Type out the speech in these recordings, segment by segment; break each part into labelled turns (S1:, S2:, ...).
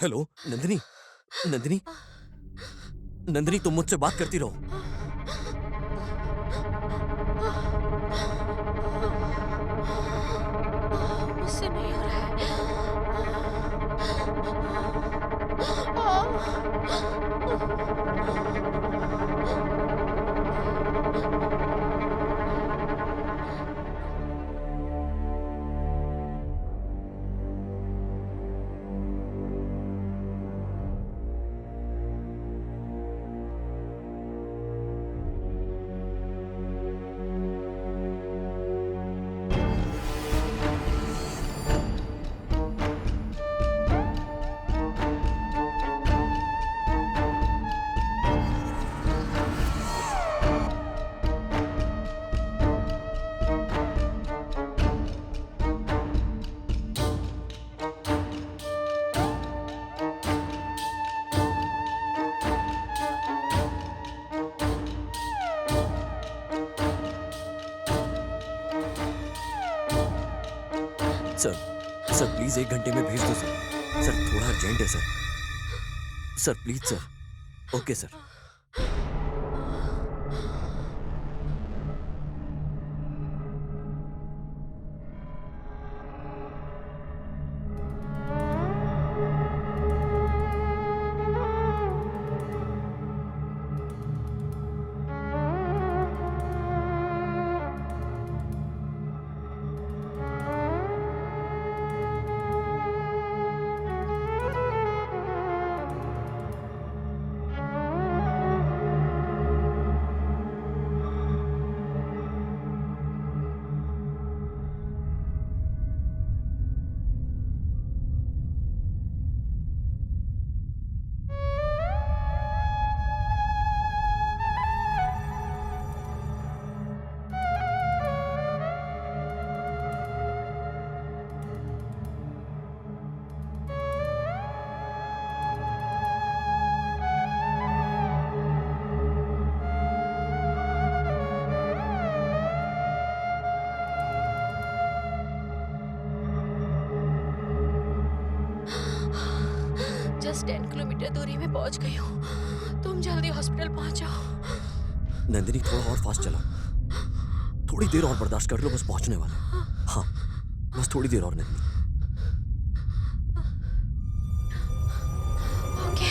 S1: Hello Nandini. Nandini. Nandini तुम मुझसे बात करती रहो।
S2: मुझसे नहीं हो रहा
S1: सर, सर प्लीज 1 घंटे में भेज दो सर। सर थोड़ा अर्जेंट है sir. Sir please sir. Okay sir.
S2: Just 10 kilometre दूरी में पहुंच गई हूँ। तुम जल्दी हॉस्पिटल पहुंचाओ।
S1: नंदिनी थोड़ा और फास्ट चला। थोड़ी देर और बर्दाश्त कर लो, बस पहुंचने वाले हैं। हाँ, बस थोड़ी देर और नंदिनी।
S2: ओके।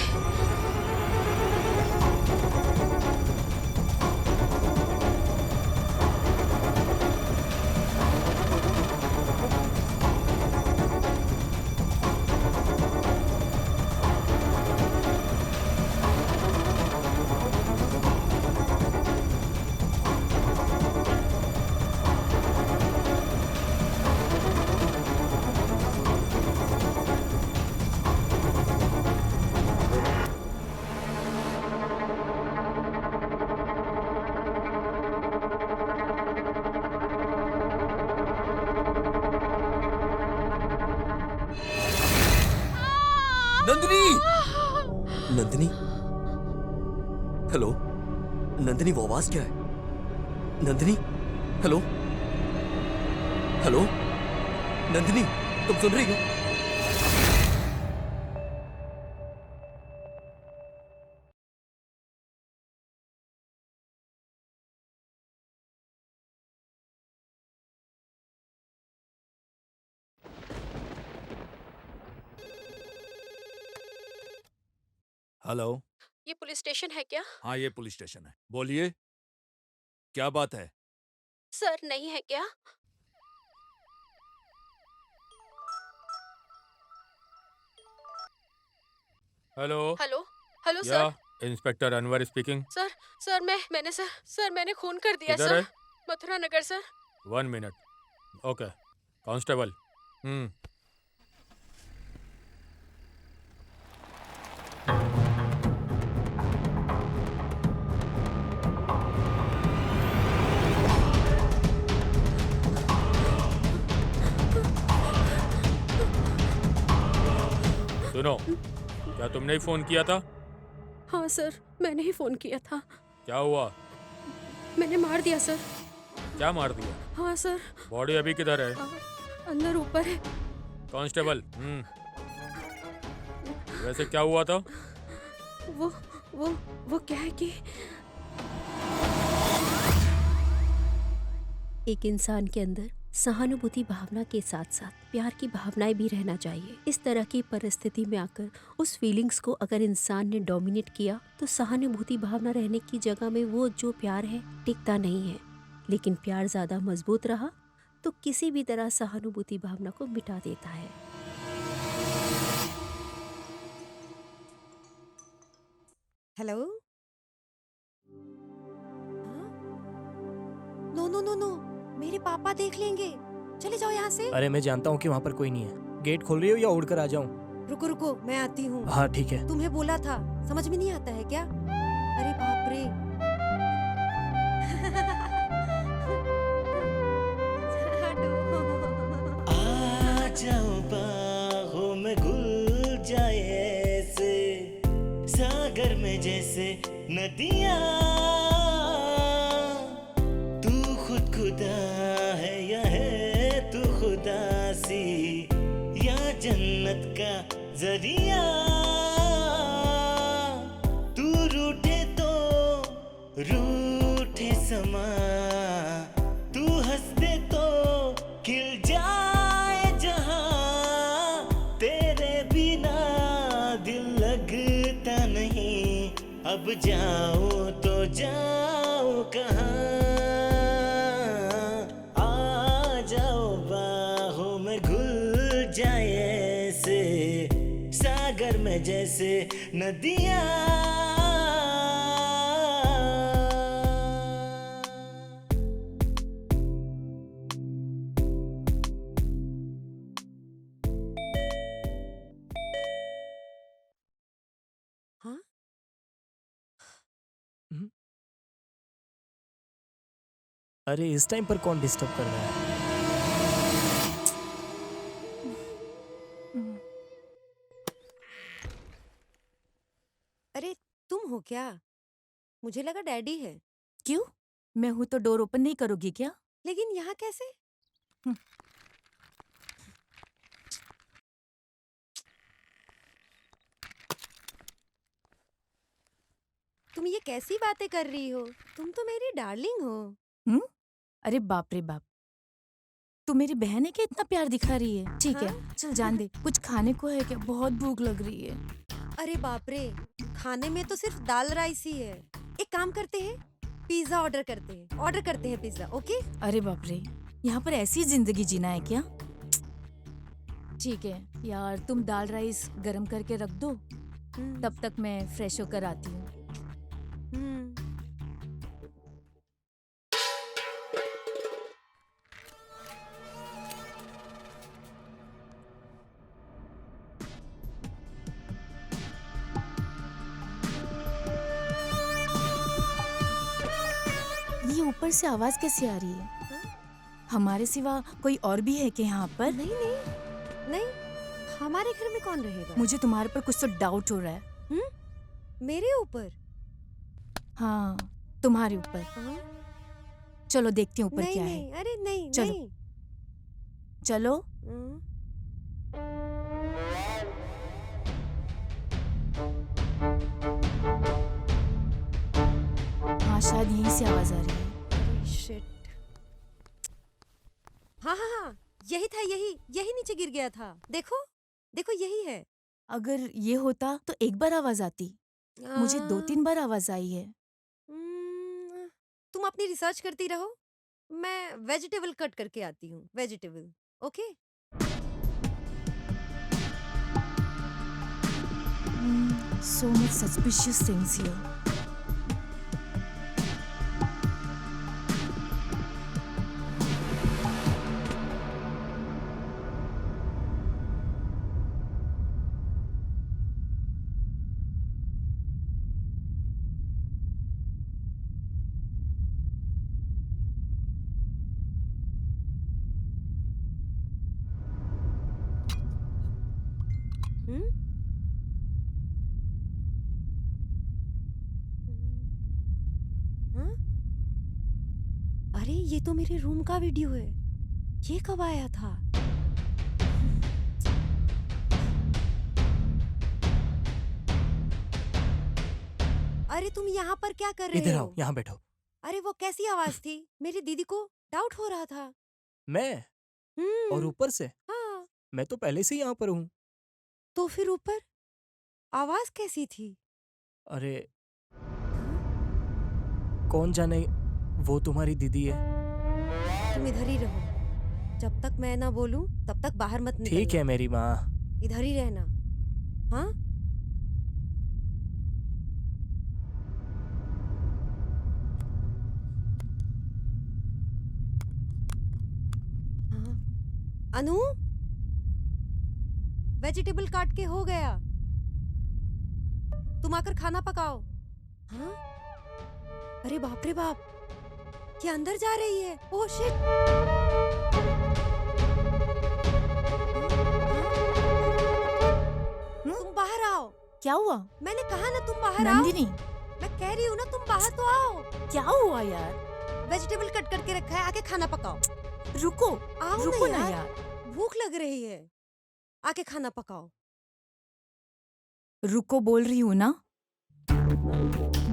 S1: नंदिनी। नंदिनी। हेलो नंदिनी, वो आवाज क्या है? नंदिनी। हेलो हेलो नंदिनी, तुम सुन रही हो?
S3: हेलो।
S2: ये पुलिस स्टेशन है क्या?
S3: हाँ, ये पुलिस स्टेशन है। बोलिए, क्या बात है?
S2: सर नहीं है क्या?
S3: हेलो।
S2: हेलो। हेलो
S3: या
S2: sir.
S3: Inspector Anwar speaking.
S2: Sir sir मैंने खून कर दिया
S3: किधर
S2: सर।
S3: है?
S2: मथुरा नगर सर।
S3: 1 मिनट। ओके। कांस्टेबल। सुनो, क्या तुमने ही फोन किया था?
S2: हाँ सर, मैंने ही फोन किया था।
S3: क्या हुआ?
S2: मैंने मार दिया सर।
S3: क्या मार दिया?
S2: हाँ सर।
S3: बॉडी अभी किधर है?
S2: अंदर ऊपर है।
S3: कांस्टेबल। वैसे क्या हुआ था?
S2: वो वो क्या है कि एक इंसान के अंदर सहानुभूति भावना के साथ साथ प्यार की भावनाएं भी रहना चाहिए। इस तरह की परिस्थिति में आकर उस फीलिंग्स को अगर इंसान ने डोमिनेट किया तो सहानुभूति भावना रहने की जगह में वो जो प्यार है टिकता नहीं है। लेकिन प्यार ज्यादा मजबूत रहा तो किसी भी तरह सहानुभूति भावना को मिटा देता है।
S4: Hello. No no no no, मेरे पापा देख लेंगे। चले जाओ यहाँ से।
S5: अरे मैं जानता हूँ कि वहाँ पर कोई नहीं है। गेट खोल रही हो या उड़कर आ जाऊँ?
S4: रुको रुको, मैं आती हूँ।
S5: हाँ ठीक है।
S4: तुम्हें बोला था, समझ में नहीं आता है क्या? अरे बाप रे।
S6: आ जाओ बाहों में घुल जाए ऐसे, सागर में जैसे नदियाँ। तू खुद खुदा है या है तू खुदा सी, या जन्नत का जरिया। तू रूठे तो रूठे समा, तू हंस दे तो खिल जाए जहां। तेरे बिना दिल लगता नहीं, अब जाओ तो जाओ कहाँ। आ जाओ बाहों में घुल जाए ऐसे, सागर में जैसे नदियाँ।
S4: हाँ?
S5: अरे इस टाइम पर कौन डिस्टर्ब कर रहा है?
S4: अरे तुम हो क्या? मुझे लगा डैडी है।
S7: क्यों? मैं हूं तो डोर ओपन नहीं करोगी क्या?
S4: लेकिन यहाँ कैसे? तुम ये कैसी बातें कर रही हो? तुम तो मेरी डार्लिंग हो।
S7: अरे बाप रे बाप, तू मेरी बहन है क्या इतना प्यार दिखा रही है? ठीक है, चल जान दे। कुछ खाने को है क्या? बहुत भूख लग रही है।
S4: अरे बाप रे, खाने में तो सिर्फ दाल राइस ही है। एक काम करते हैं, पिज्जा ऑर्डर करते हैं पिज्जा। ओके?
S7: अरे बाप रे, यहाँ पर ऐसी जिंदगी जीना है क्या? ठीक है यार, तुम दाल राइस गरम करके रख दो, तब तक मैं फ्रेश होकर आती हूँ। ये ऊपर से आवाज कैसे आ रही है? हमारे सिवा कोई और भी है क्या यहाँ पर?
S4: नहीं नहीं नहीं, हमारे घर में कौन रहेगा?
S7: मुझे तुम्हारे पर कुछ तो डाउट हो रहा है।
S4: मेरे ऊपर?
S7: हाँ, तुम्हारे ऊपर।
S4: हाँ?
S7: चलो देखती हूँ ऊपर
S4: नहीं
S7: क्या
S4: नहीं,
S7: है।
S4: अरे नहीं
S7: चलो।
S4: नहीं।
S7: चलो। हाँ, शायद यहीं से आवाज आ रही है।
S4: अरे शिट। हाँ हाँ हाँ, यही था, यही नीचे गिर गया था। देखो देखो, यही है।
S7: अगर ये होता तो एक बार आवाज आती, मुझे 2-3 बार आवाज आई है।
S4: तुम अपनी रिसर्च करती रहो, मैं वेजिटेबल कट करके आती हूँ। Vegetable, okay?
S7: So much suspicious things here.
S4: हाँ? अरे ये तो मेरे रूम का वीडियो है। ये कब आया था? अरे तुम यहाँ पर क्या कर रहे
S5: इधर
S4: हो?
S5: आओ, यहाँ बैठो।
S4: अरे वो कैसी आवाज थी? मेरी दीदी को डाउट हो रहा था।
S5: मैं? और
S4: हम्म।
S5: ऊपर से?
S4: हाँ,
S5: मैं तो पहले से ही यहाँ पर हूँ।
S4: तो फिर ऊपर आवाज कैसी थी?
S5: अरे कौन जाने, वो तुम्हारी दीदी है।
S4: तुम इधर ही रहो। जब तक मैं ना बोलूं तब तक बाहर मत निकलना।
S5: ठीक है मेरी माँ।
S4: इधर ही रहना। हाँ? हाँ। अनु, वेजिटेबल काट के हो गया। तुम आकर खाना पकाओ। हाँ? अरे बाप रे बाप, ये अंदर जा रही है। Oh shit. तुम बाहर आओ।
S7: क्या हुआ?
S4: मैंने कहा ना तुम बाहर आओ।
S7: नंदिनी,
S4: मैं कह रही हूँ ना तुम बाहर तो आओ।
S7: क्या हुआ यार?
S4: वेजिटेबल कट करके रखा है, आके खाना पकाओ।
S7: रुको,
S4: आओ
S7: रुको
S4: ना
S7: ना
S4: यार,
S7: यार।
S4: भूख लग रही है। आके खाना पकाओ।
S7: रुको बोल रही हूँ ना।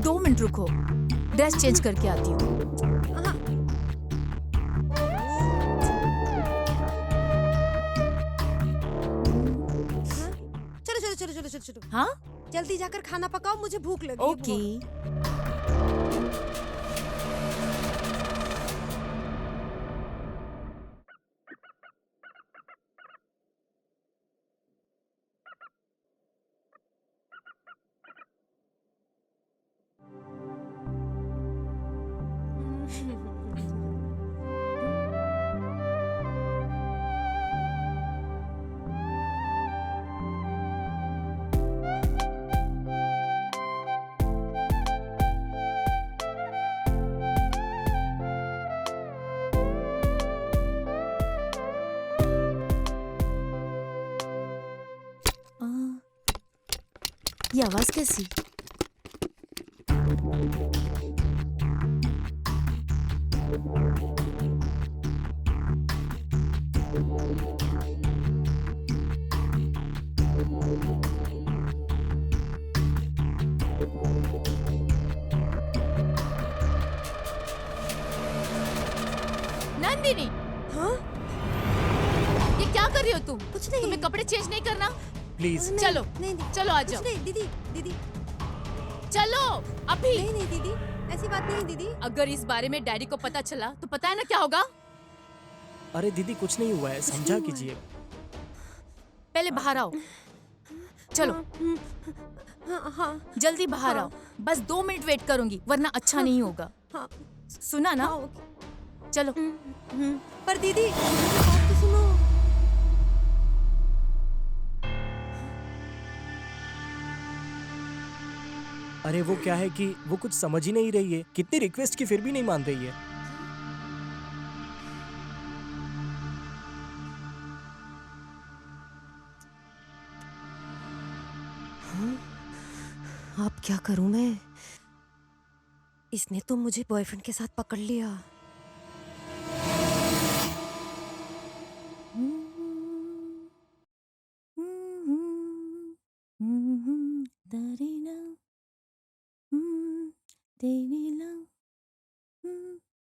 S7: 2 मिनट रुको, ड्रेस चेंज करके आती हूँ।
S4: हाँ। हाँ? चलो चलो चलो चलो चलो चलो,
S7: हाँ?
S4: जल्दी जाकर खाना पकाओ, मुझे भूख लगी है
S7: ओके।
S4: बहुत।
S7: आ, ये आवाज कैसी? नंदिनी,
S4: हाँ?
S7: ये क्या कर रही हो तुम?
S4: कुछ नहीं।
S7: तुम्हें कपड़े चेंज नहीं करना?
S5: प्लीज।
S4: नहीं,
S7: चलो,
S4: नहीं, नहीं,
S7: चलो आ
S4: कुछ
S7: जाओ।
S4: नहीं, दीदी दीदी।
S7: चलो अभी।
S4: नहीं नहीं दीदी, ऐसी बात नहीं दीदी।
S7: अगर इस बारे में डैडी को पता चला तो पता है ना क्या होगा?
S5: अरे दीदी कुछ नहीं हुआ है, समझा
S4: नहीं हुआ
S5: कीजिए।
S7: पहले बाहर आओ। चलो
S4: हाँ हाँ
S7: जल्दी बाहर
S4: हाँ।
S7: आओ। बस 2 मिनट वेट करूंगी वरना अच्छा नहीं होगा।
S4: हाँ।
S7: सुना ना?
S4: हाँ, ओके।
S7: चलो।
S4: पर दीदी बात तो सुनो।
S5: अरे वो क्या है कि वो कुछ समझ ही नहीं रही है, कितनी रिक्वेस्ट की फिर भी नहीं मान रही है।
S4: अब क्या करूं मैं? इसने तो मुझे बॉयफ्रेंड के साथ पकड़ लिया।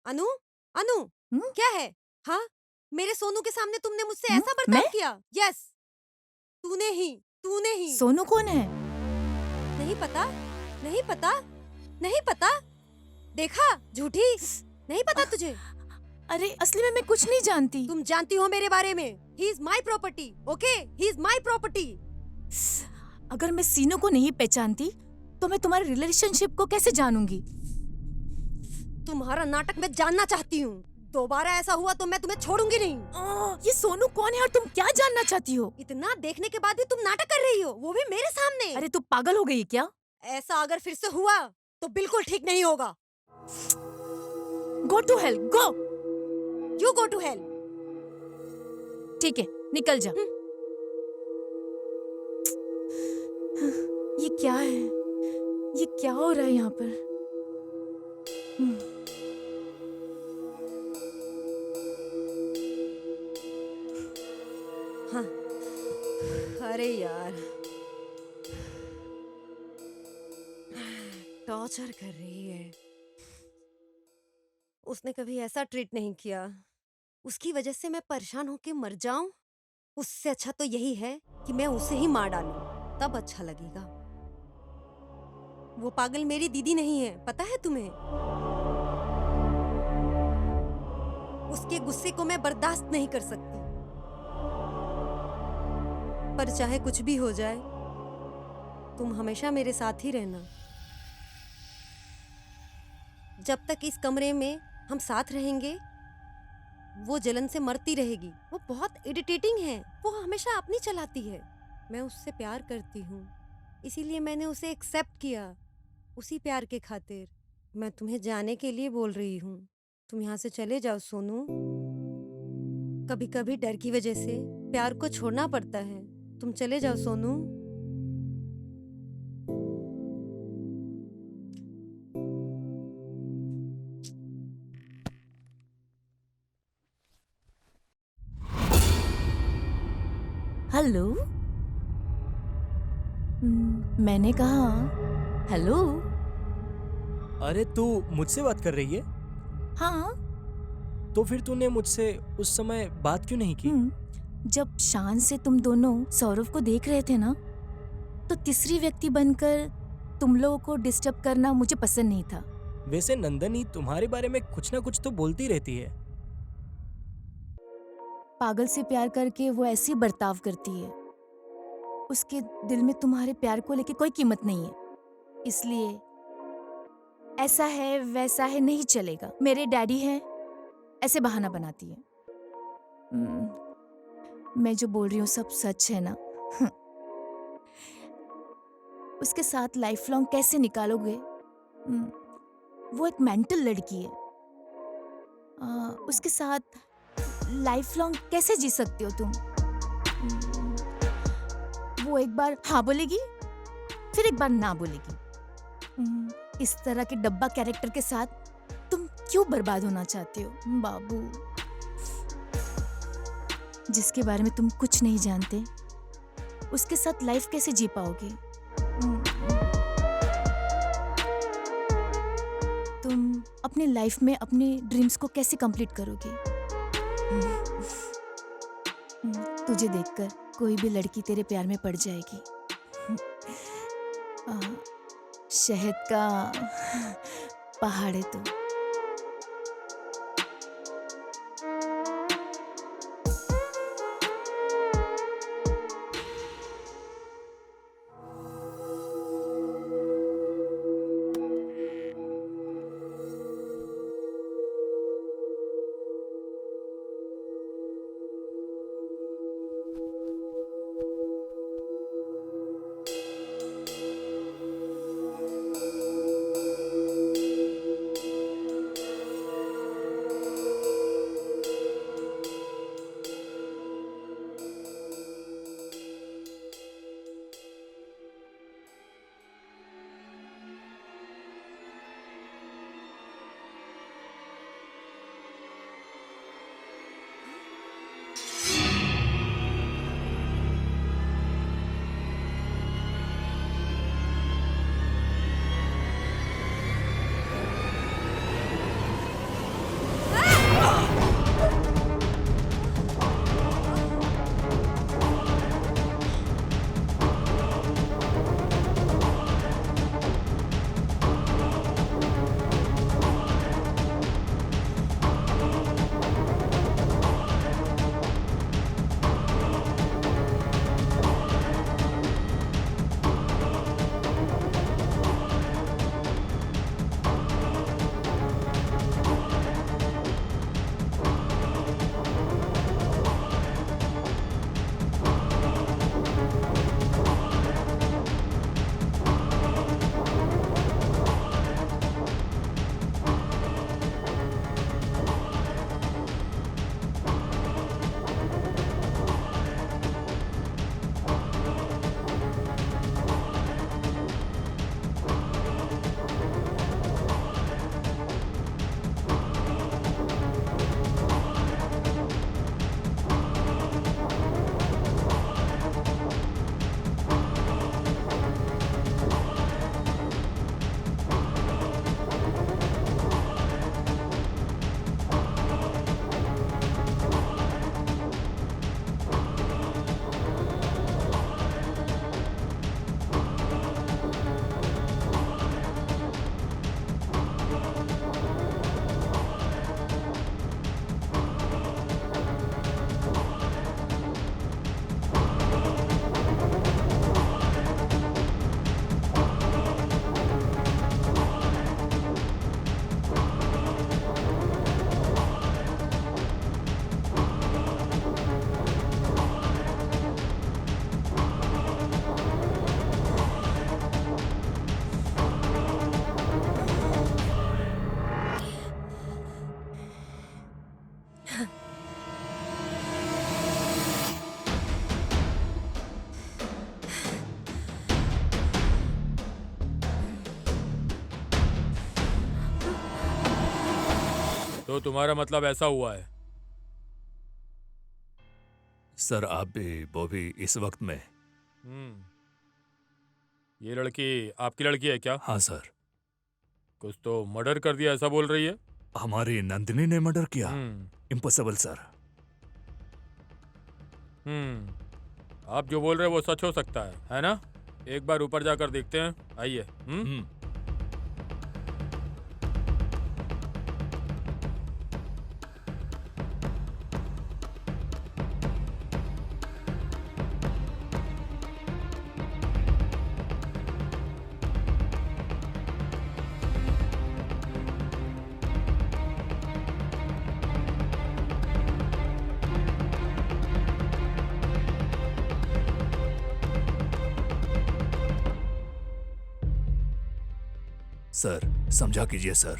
S4: अनु, अनु, क्या है? हाँ, मेरे सोनू के सामने तुमने मुझसे ऐसा बर्ताव
S7: मैं?
S4: किया? यस, तूने ही।
S7: सोनू कौन है?
S4: नहीं पता, नहीं पता, नहीं पता। देखा, झूठी। नहीं पता तुझे?
S7: अरे असली में मैं कुछ नहीं जानती।
S4: तुम जानती हो मेरे बारे में। He is my property, okay? He is my property.
S7: अगर मैं सीनू को नहीं पहचानती तो मैं तुम्हारे रिलेशनशिप को कैसे जानूंगी?
S4: तुम्हारा नाटक मैं जानना चाहती हूँ। दोबारा ऐसा हुआ तो मैं तुम्हें छोड़ूंगी नहीं।
S7: ये सोनू कौन है और तुम क्या जानना चाहती हो?
S4: इतना देखने के बाद भी तुम नाटक कर रही हो, वो भी मेरे सामने।
S7: अरे तू पागल हो गई क्या?
S4: ऐसा अगर फिर से हुआ तो बिल्कुल ठीक नहीं होगा।
S7: Go to hell, go.
S4: You go to hell.
S7: ठीक है, निकल जा। ये क्या है? ये क्या हो रहा है यहाँ पर?
S4: हाँ। अरे यार, टॉर्चर कर रही है। उसने कभी ऐसा ट्रीट नहीं किया। उसकी वजह से मैं परेशान होके मर जाऊं? उससे अच्छा तो यही है कि मैं उसे ही मार डालूं, तब अच्छा लगेगा। वो पागल मेरी दीदी नहीं है, पता है तुम्हें? उसके गुस्से को मैं बर्दाश्त नहीं कर सकती। पर चाहे कुछ भी हो जाए, तुम हमेशा मेरे साथ ही रहना। जब तक इस कमरे में हम साथ रहेंगे, वो जलन से मरती रहेगी। वो बहुत इरिटेटिंग है। वो हमेशा अपनी चलाती है। मैं उससे प्यार करती हूँ, इसीलिए मैंने उसे एक्सेप्ट किया। उसी प्यार के खातिर मैं तुम्हें जाने के लिए बोल रही हूँ। तुम यहाँ से चले जाओ सोनू। कभी कभी डर की वजह से प्यार को छोड़ना पड़ता है। तुम चले जाओ सोनू।
S7: हेलो। मैंने कहा हेलो।
S5: अरे तू मुझसे बात कर रही है?
S7: हाँ।
S5: तो फिर तूने मुझसे उस समय बात क्यों नहीं की?
S7: जब शान से तुम दोनों सौरभ को देख रहे थे ना, तो तीसरी व्यक्ति बनकर तुम लोगों को डिस्टर्ब करना मुझे पसंद नहीं था।
S5: वैसे नंदनी तुम्हारे बारे में कुछ ना कुछ तो बोलती रहती है।
S7: पागल से प्यार करके वो ऐसी बर्ताव करती है। उसके दिल में तुम्हारे प्यार को लेके कोई कीमत नहीं है। इसलिए ऐसा है वैसा है नहीं चलेगा। मेरे डैडी हैं, ऐसे बहाना बनाती है। मैं जो बोल रही हूँ सब सच है ना? उसके साथ लाइफ लॉन्ग कैसे निकालोगे? वो एक मेंटल लड़की है। उसके साथ लाइफ लॉन्ग कैसे जी सकते हो तुम? वो एक बार हाँ बोलेगी, फिर एक बार ना बोलेगी। इस तरह के डब्बा कैरेक्टर के साथ तुम क्यों बर्बाद होना चाहते हो बाबू? जिसके बारे में तुम कुछ नहीं जानते, उसके साथ लाइफ कैसे जी पाओगे? तुम अपने लाइफ में अपने ड्रीम्स को कैसे कंप्लीट करोगे? तुझे देखकर कोई भी लड़की तेरे प्यार में पड़ जाएगी। शहद का पहाड़ है तू।
S3: तो तुम्हारा मतलब ऐसा हुआ है?
S8: सर आप भी वो भी इस वक्त में।
S3: ये लड़की आपकी लड़की है क्या?
S8: हाँ सर,
S3: कुछ तो मर्डर कर दिया ऐसा बोल रही है।
S8: हमारी नंदिनी ने मर्डर किया।
S3: हम्म
S8: इम्पॉसिबल सर।
S3: आप जो बोल रहे हैं वो सच हो सकता है ना? एक बार ऊपर जाकर देखते हैं, आइए।
S8: सर समझा कीजिए सर।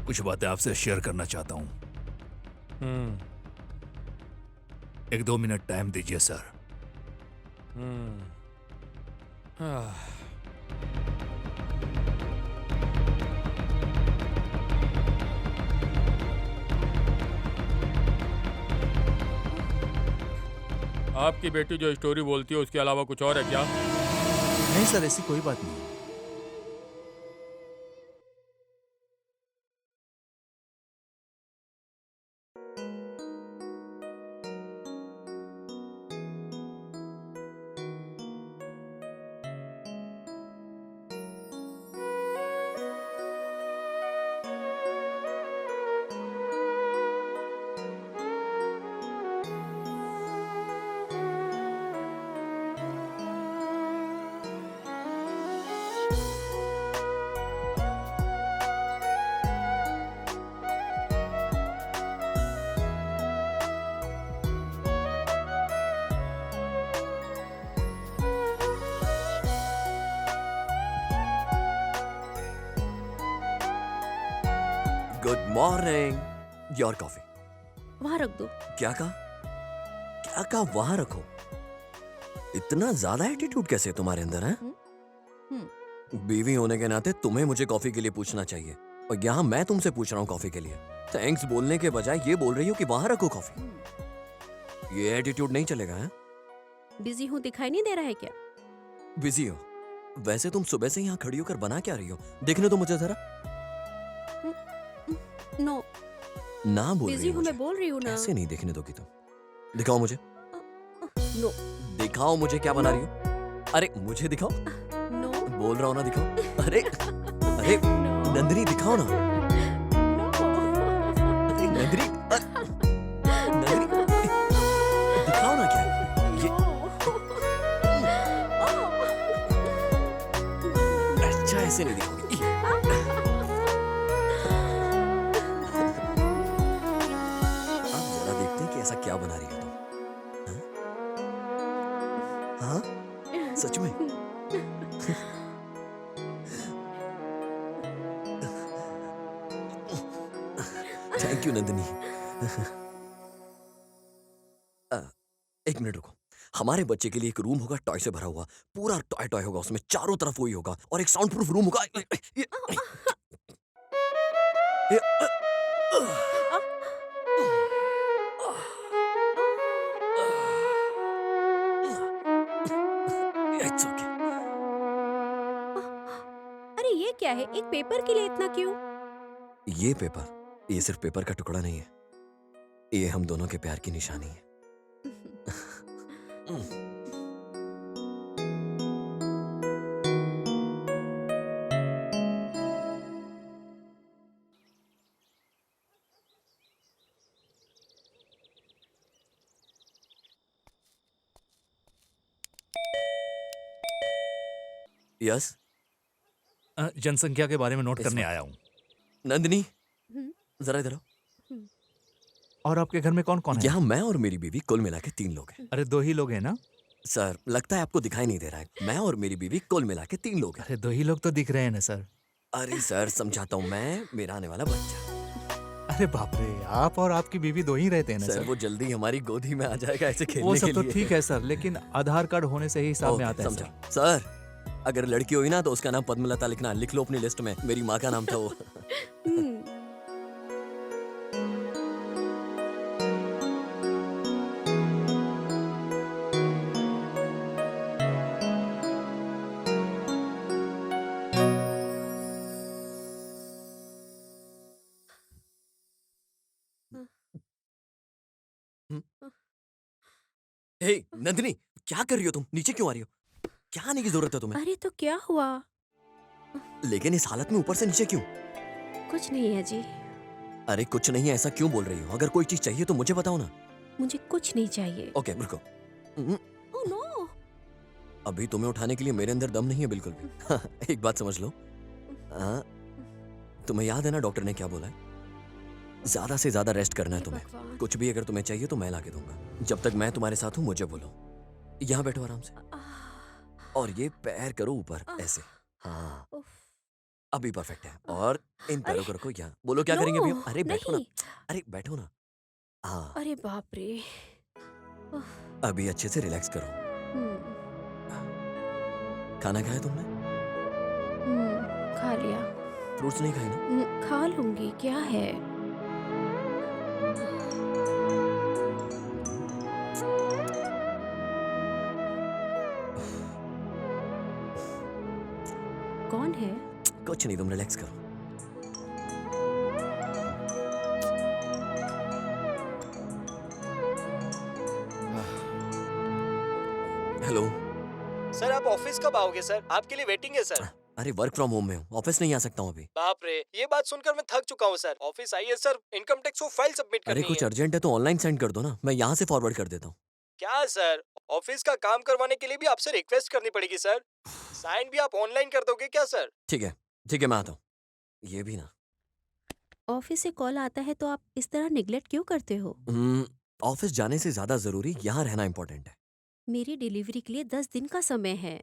S8: कुछ बातें आपसे शेयर करना चाहता हूँ। 1-2 मिनट टाइम दीजिए सर।
S3: आपकी बेटी जो स्टोरी बोलती है उसके अलावा कुछ और है क्या?
S5: नहीं सर, ऐसी कोई बात नहीं।
S1: Good morning. Your coffee.
S2: वहां रख दो।
S1: क्या कहा? क्या कहा? वहां रखो? इतना ज्यादा एटीट्यूड कैसे तुम्हारे अंदर है? बीवी होने के नाते तुम्हें मुझे कॉफी के लिए पूछना चाहिए, और यहाँ मैं तुमसे पूछ रहा हूँ कॉफी के लिए। थैंक्स बोलने के बजाय ये बोल रही हो कि वहां रखो कॉफी। ये एटीट्यूड नहीं चलेगा है?
S2: बिजी हूँ दिखाई नहीं दे रहा है क्या?
S1: बिजी हो? वैसे तुम सुबह से यहाँ खड़ी होकर बना क्या रही हो? देखने तो मुझे जरा।
S2: नो,
S1: ना बोल
S2: बिजी
S1: रही
S2: हूँ,
S1: हो
S2: मैं
S1: मुझे।
S2: बोल रही हूँ ना।
S1: कैसे नहीं देखने दोगी तुम? दिखाओ मुझे।
S2: नो
S1: दिखाओ मुझे क्या बना रही हो। अरे मुझे दिखाओ।
S2: नो
S1: बोल रहा हूँ ना, दिखाओ। अरे अरे
S2: नो
S1: नंदिनी दिखाओ ना। अरे नंदिनी नंदिनी दिखाओ ना क्या है? ये अच्छा ऐसे नहीं दिखाओगी। आप जरा देखते हैं कि ऐसा क्या बना रही हो तुम। हाँ? हाँ? सच में? Thank you Nandini. एक मिनट रुको। हमारे बच्चे के लिए एक रूम होगा टॉय से भरा हुआ, पूरा टॉय टॉय होगा, उसमें चारों तरफ वही होगा, और एक साउंड प्रूफ रूम होगा। It's okay.
S2: अरे ये क्या है? एक पेपर के लिए इतना क्यों?
S1: ये पेपर, ये सिर्फ पेपर का टुकड़ा नहीं है, ये हम दोनों के प्यार की निशानी है। यस
S8: जनसंख्या के बारे में नोट
S1: इस
S8: करने
S1: वक्त।
S8: आया हूँ।
S1: नंदिनी,
S2: हम्म।
S1: जरा इधर आओ।
S8: और आपके घर में कौन कौन है?
S1: यहाँ मैं और मेरी बीवी कुल मिला के 3 लोग हैं।
S8: अरे 2 ही लोग हैं ना?
S1: सर लगता है आपको दिखाई नहीं दे रहा है, मैं और मेरी बीवी कुल मिला के 3 लोग हैं।
S8: अरे 2 ही लोग तो दिख रहे हैं ना सर।
S1: अरे सर समझाता हूँ, मैं, मेरा आने वाला बच्चा।
S8: अरे बाप रे, आप और आपकी बीवी 2 ही रहते हैं ना
S1: सर
S8: सर?
S1: वो जल्दी हमारी गोदी में आ जाएगा ऐसे खेलने
S8: वो
S1: के
S8: सब तो
S1: लिए।
S8: ठीक है सर, लेकिन आधार कार्ड होने से ही हिसाब में
S1: ओके,
S8: आता है
S1: समझा।
S8: सर।
S1: सर अगर लड़की हुई ना तो उसका नाम पद्मलता लिखना, लिख लो अपनी लिस्ट में, मेरी माँ का नाम था वो।
S2: हम्म,
S1: हे नंदिनी, क्या कर रही हो तुम? नीचे क्यों आ रही हो? क्या आने की जरूरत है तुम्हें?
S2: अरे तो क्या हुआ?
S1: लेकिन इस हालत में ऊपर से नीचे क्यों?
S2: कुछ नहीं है जी,
S1: अरे कुछ नहीं है, ऐसा क्यों बोल रही हो? अगर कोई चीज चाहिए तो मुझे बताओ ना।
S2: मुझे कुछ नहीं चाहिए।
S1: ओके रुको।
S2: Oh no.
S1: अभी तुम्हें उठाने के लिए मेरे अंदर दम नहीं है बिल्कुल भी। एक बात समझ लो, हाँ, तुम्हें याद है ना डॉक्टर ने क्या बोला है? ज्यादा से ज्यादा रेस्ट करना है
S2: हे
S1: तुम्हें।
S2: भगवान।
S1: कुछ भी अगर तुम्हें चाहिए तो मैं ला के दूंगा। जब तक मैं तुम्हारे साथ हूँ मुझे बोलो। यहाँ बैठो आराम से, और ये पैर करो ऊपर ऐसे। हाँ,
S2: उफ,
S1: अभी परफेक्ट है। और इन पैरों
S2: अरे,
S1: को रखो यहाँ। बोलो क्या करेंगे अभी हम?
S2: नो,
S1: अरे बैठो ना,
S2: नहीं।
S1: अरे बैठो ना। हाँ,
S2: अरे बाप रे।
S1: अभी अच्छे से रिलैक्स करो।
S2: हम्म,
S1: खाना खाया तुमने?
S2: खा लिया।
S1: फ्रूट्स नहीं खाए ना?
S2: खा लूंगी, क्या है? कौन है?
S1: कुछ नहीं, तुम रिलैक्स करो। हेलो।
S5: सर आप ऑफिस कब आओगे सर? आपके लिए वेटिंग है सर।
S1: अरे वर्क फ्रॉम होम में हूँ, ऑफिस नहीं आ सकता हूँ अभी।
S5: बाप रे, ये बात सुनकर मैं थक चुका हूँ सर। ऑफिस आइए सर, इनकम टैक्स को फाइल सबमिट
S1: अरे
S5: करनी
S1: कुछ
S5: है।
S1: अर्जेंट है तो ऑनलाइन सेंड कर दो ना, मैं यहाँ से फॉरवर्ड कर देता हूँ।
S5: क्या सर, ऑफिस का काम करवाने के लिए भी आपसे रिक्वेस्ट करनी पड़ेगी सर? साइन भी आप ऑनलाइन कर दोगे क्या सर?
S1: ठीक है मैं आता हूँ। ये भी ना,
S2: ऑफिस से कॉल आता है तो आप इस तरह निगलेक्ट क्यों करते हो?
S1: ऑफिस जाने से ज्यादा जरूरी यहाँ रहना इम्पोर्टेंट है।
S2: मेरी डिलीवरी के लिए 10 दिन का समय है।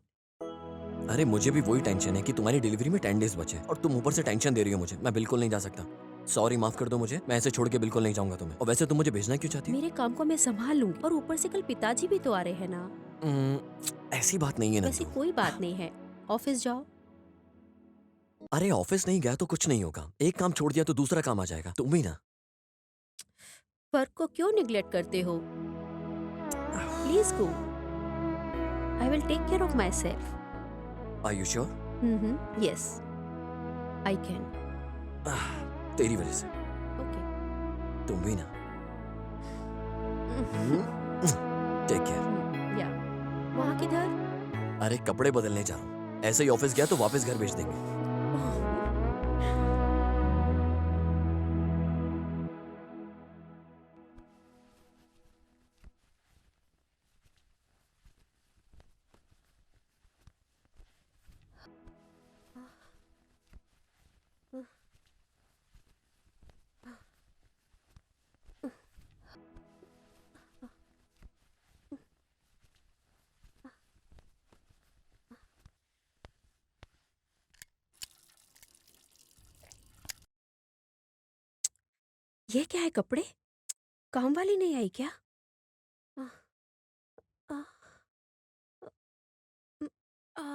S1: अरे मुझे भी वही टेंशन है कि तुम्हारी डिलीवरी में 10 डेज बचे और तुम ऊपर से टेंशन दे रही हो मुझे। मैं बिल्कुल नहीं जा सकता, सॉरी, माफ कर दो मुझे। मैं ऐसे छोड़ के बिल्कुल नहीं जाऊंगा तुम्हें। और वैसे तुम मुझे भेजना क्यों चाहती हो?
S2: मेरे काम को मैं संभाल लूंगी, और ऊपर से कल पिताजी भी तो आ रहे हैं ना।
S1: ऐसी बात नहीं है ना।
S2: वैसे कोई बात नहीं है, ऑफिस जाओ।
S1: अरे ऑफिस नहीं गया तो कुछ नहीं होगा, एक काम छोड़ दिया तो दूसरा काम आ जाएगा। तुम भी ना।
S2: वर्क को क्यों निगलेक्ट करते हो? Please go, I will take care of myself.
S1: Are you sure?
S2: Yes, I can.
S1: तेरी वजह से।
S2: ओके।
S1: तुम भी ना। Take care.
S2: या वहाँ किधर?
S1: अरे कपड़े बदलने जा रहा हूँ, ऐसे ही ऑफिस गया तो वापस घर भेज देंगे।
S2: ये क्या है? कपड़े? काम वाली नहीं आई क्या? आ, आ, आ, आ, आ,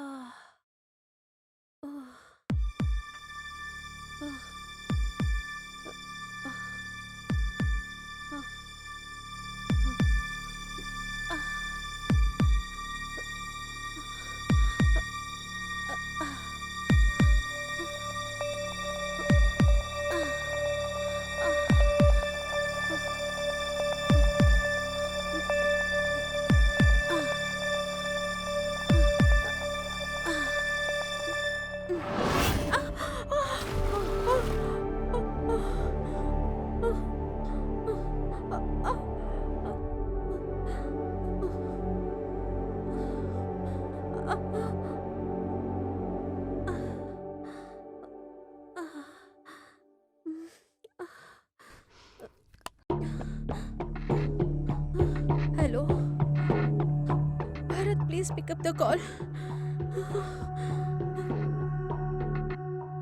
S2: hello Bharat, please pick up the call.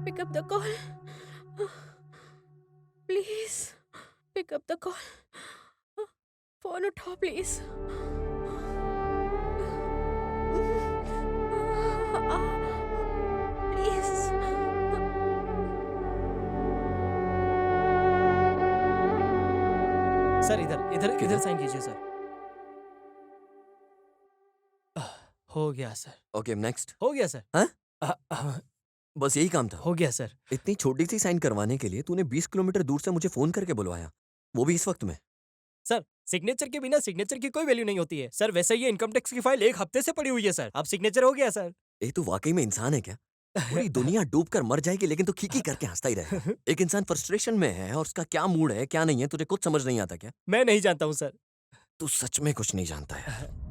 S2: Pick up the call, please pick up the call. Phone उठाओ प्लीज।
S5: सर इधर इधर
S1: किधर?
S5: इधर साइन कीजिए सर। हो गया सर,
S1: ओके नेक्स्ट।
S5: हो गया सर।
S1: हाँ?
S5: हाँ,
S1: बस यही काम था?
S5: हो गया सर।
S1: इतनी छोटी सी साइन करवाने के लिए तूने 20 किलोमीटर दूर से मुझे फोन करके बुलवाया, वो भी इस वक्त में?
S5: सर सिग्नेचर के बिना सिग्नेचर की कोई वैल्यू नहीं होती है सर। वैसे ये इनकम टैक्स की फाइल 1 हफ्ते से पड़ी हुई है सर। अब सिग्नेचर हो गया सर।
S1: ये तू वाकई में इंसान है क्या? पूरी दुनिया डूब कर मर जाएगी लेकिन तू खीखी करके हंसता ही रहेगा। एक इंसान फ्रस्ट्रेशन में है और उसका क्या मूड है क्या नहीं है तुझे कुछ समझ नहीं आता क्या?
S5: मैं नहीं जानता हूँ सर।
S1: तू सच में कुछ नहीं जानता है।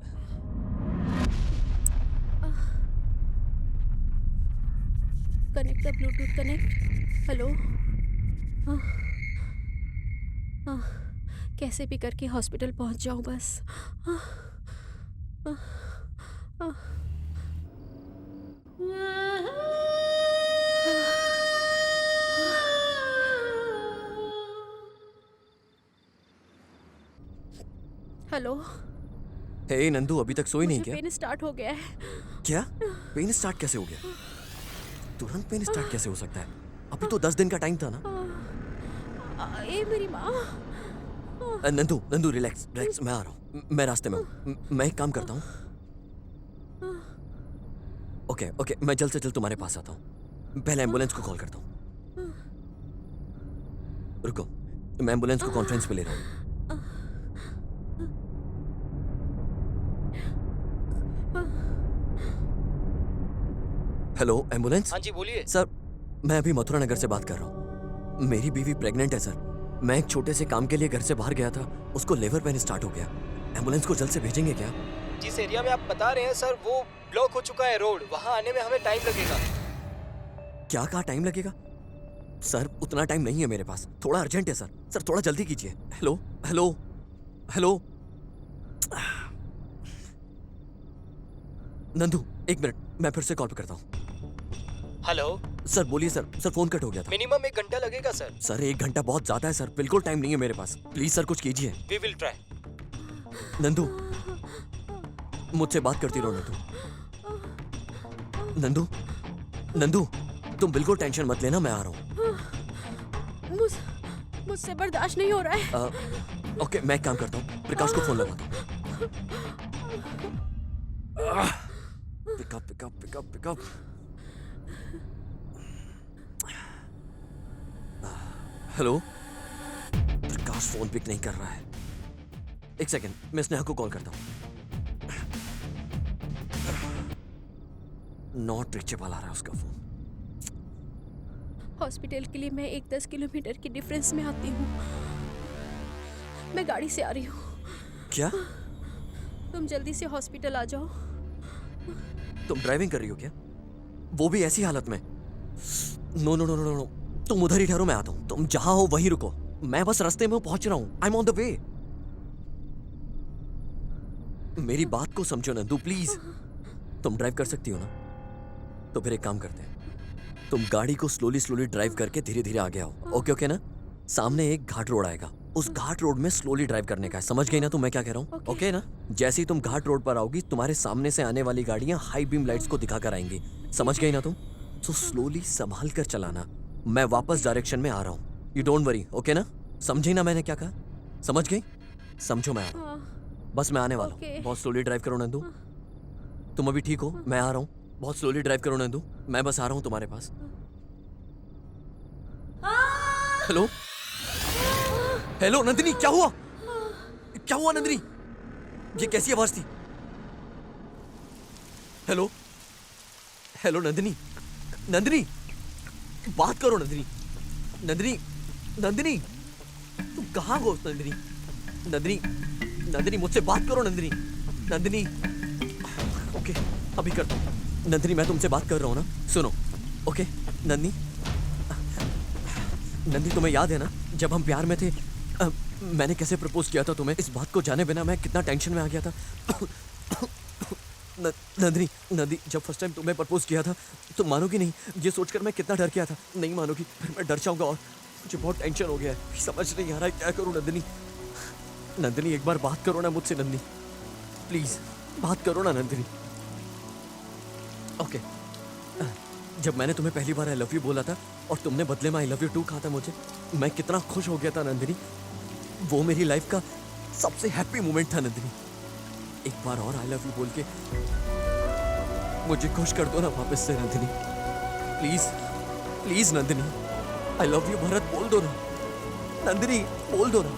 S2: Connect the Bluetooth connect. Hello. कैसे भी करके हॉस्पिटल पहुंच जाऊं बस। हेलो।
S1: हे नंदू, अभी तक सोई नहीं
S2: मुझे
S1: क्या?
S2: पेन स्टार्ट हो गया है।
S1: क्या? पेन स्टार्ट कैसे हो गया? तुरंत पेन स्टार्ट कैसे हो सकता है? अभी तो 10 दिन का टाइम था ना।
S2: ए मेरी माँ।
S1: नंदू नंदू रिलैक्स रिलैक्स, मैं आ रहा हूँ, मैं रास्ते में हूँ। मैं एक काम करता हूँ। ओके ओके, मैं जल्द से जल्द तुम्हारे पास आता हूँ। पहले एम्बुलेंस को कॉल करता हूँ। रुको, मैं एम्बुलेंस को कॉन्फ्रेंस पे ले रहा हूँ। Hello ambulance.
S5: हाँ जी बोलिए।
S1: सर, मैं अभी मथुरा नगर से बात कर रहा हूँ। मेरी बीवी प्रेग्नेंट है सर। मैं एक छोटे से काम के लिए घर से बाहर गया था, उसको लेबर पेन स्टार्ट हो गया। एम्बुलेंस को जल्द से भेजेंगे क्या?
S5: जिस एरिया में आप बता रहे हैं सर वो ब्लॉक हो चुका है रोड, वहाँ आने में हमें टाइम लगेगा।
S1: क्या कहा टाइम लगेगा? सर उतना टाइम नहीं है मेरे पास, थोड़ा अर्जेंट है सर। सर थोड़ा जल्दी कीजिए। हेलो हेलो हेलो नंदू, एक मिनट, मैं फिर से कॉल पे करता हूँ।
S5: हेलो
S1: सर बोलिए सर। सर फोन कट हो गया था।
S5: मिनिमम 1 घंटा लगेगा सर।
S1: सर 1 घंटा बहुत ज्यादा है सर, बिल्कुल टाइम नहीं है मेरे पास। प्लीज सर कुछ कीजिए।
S5: We will try.
S1: नंदू, मुझसे बात करती रहो नंदू। नंदू नंदू, तुम बिल्कुल टेंशन मत लेना, मैं आ रहा हूँ।
S2: मुझसे बर्दाश्त नहीं हो रहा है।
S1: ओके, मैं एक काम करता हूँ, प्रकाश को फोन लगाता हूँ। Pick up pick up pick up pick up. Hello, Prakash phone pick नहीं कर रहा है। एक सेकंड, मैं स्नेहा को कॉल करता हूँ। नॉट रीचेबल आ रहा है उसका फोन।
S2: हॉस्पिटल के लिए मैं एक 10 किलोमीटर की डिफरेंस में आती हूँ। मैं गाड़ी से आ रही हूँ।
S1: क्या?
S2: तुम जल्दी से हॉस्पिटल आ जाओ।
S1: तुम ड्राइविंग कर रही हो क्या? वो भी ऐसी हालत में? No no no no no, तुम उधर ही ठहरो, मैं आता हूँ। तुम जहां हो वहीं रुको, मैं बस रास्ते में पहुंच रहा हूँ। I am on the way. मेरी बात को समझो नंदू प्लीज। तुम ड्राइव कर सकती हो ना? तो फिर एक काम करते हैं, तुम गाड़ी को स्लोली स्लोली ड्राइव करके धीरे धीरे आगे आओ। ओके ओके ना? सामने एक घाट रोड आएगा, उस घाट रोड में स्लोली ड्राइव करने का है। समझ गई ना तुम मैं क्या कह रहा हूँ? ओके ना? जैसे ही तुम घाट रोड पर आओगी, तुम्हारे सामने से आने वाली गाड़ियां हाई बीम लाइट्स को दिखाकर आएंगी। समझ गई ना तुम? तो स्लोली संभाल कर चलाना। मैं वापस डायरेक्शन में आ रहा हूँ। यू डोंट वरी, ओके ना? समझी ना मैंने क्या कहा? समझ गई? समझो मैं आ रहा हूँ, बस मैं आने वाला हूँ। बहुत स्लोली ड्राइव करो नंदू। तुम अभी ठीक हो? मैं आ रहा हूँ। बहुत स्लोली ड्राइव करो नंदू, मैं बस आ रहा हूँ तुम्हारे पास। हेलो हेलो नंदिनी, क्या हुआ? क्या हुआ नंदिनी? ये कैसी आवाज थी? हेलो हेलो नंदिनी, नंदिनी बात करो नंदिनी। नंदिनी नंदिनी, तुम कहाँ हो नंदिनी? नंदिनी नंदिनी मुझसे बात करो नंदिनी। नंदिनी, ओके अभी करता हूँ। नंदिनी मैं तुमसे बात कर रहा हूँ ना, सुनो। ओके नंदिनी, नंदी तुम्हें याद है ना जब हम प्यार में थे, मैंने कैसे प्रपोज किया था तुम्हें? इस बात को जाने बिना मैं कितना टेंशन में आ गया था। नंदिनी नंदी, जब फर्स्ट टाइम तुम्हें प्रपोज किया था, तुम मानोगी नहीं, ये सोचकर मैं कितना डर गया था। नहीं मानोगी, फिर मैं डर जाऊंगा और मुझे बहुत टेंशन हो गया है। समझ नहीं आ रहा है क्या करूं नंदिनी। नंदिनी एक बार बात करो ना मुझसे नंदिनी, प्लीज बात करो ना नंदिनी। ओके, जब मैंने तुम्हें पहली बार आई लव यू बोला था और तुमने बदले में आई लव यू टू कहा था मुझे, मैं कितना खुश हो गया था नंदिनी। वो मेरी लाइफ का सबसे हैप्पी मोमेंट था नंदिनी। एक बार और आई लव यू बोल के मुझे खुश कर दो ना वापस से Nandini. Please please Nandini, I love you Bharat बोल दो ना। नंदिनी बोल दो ना।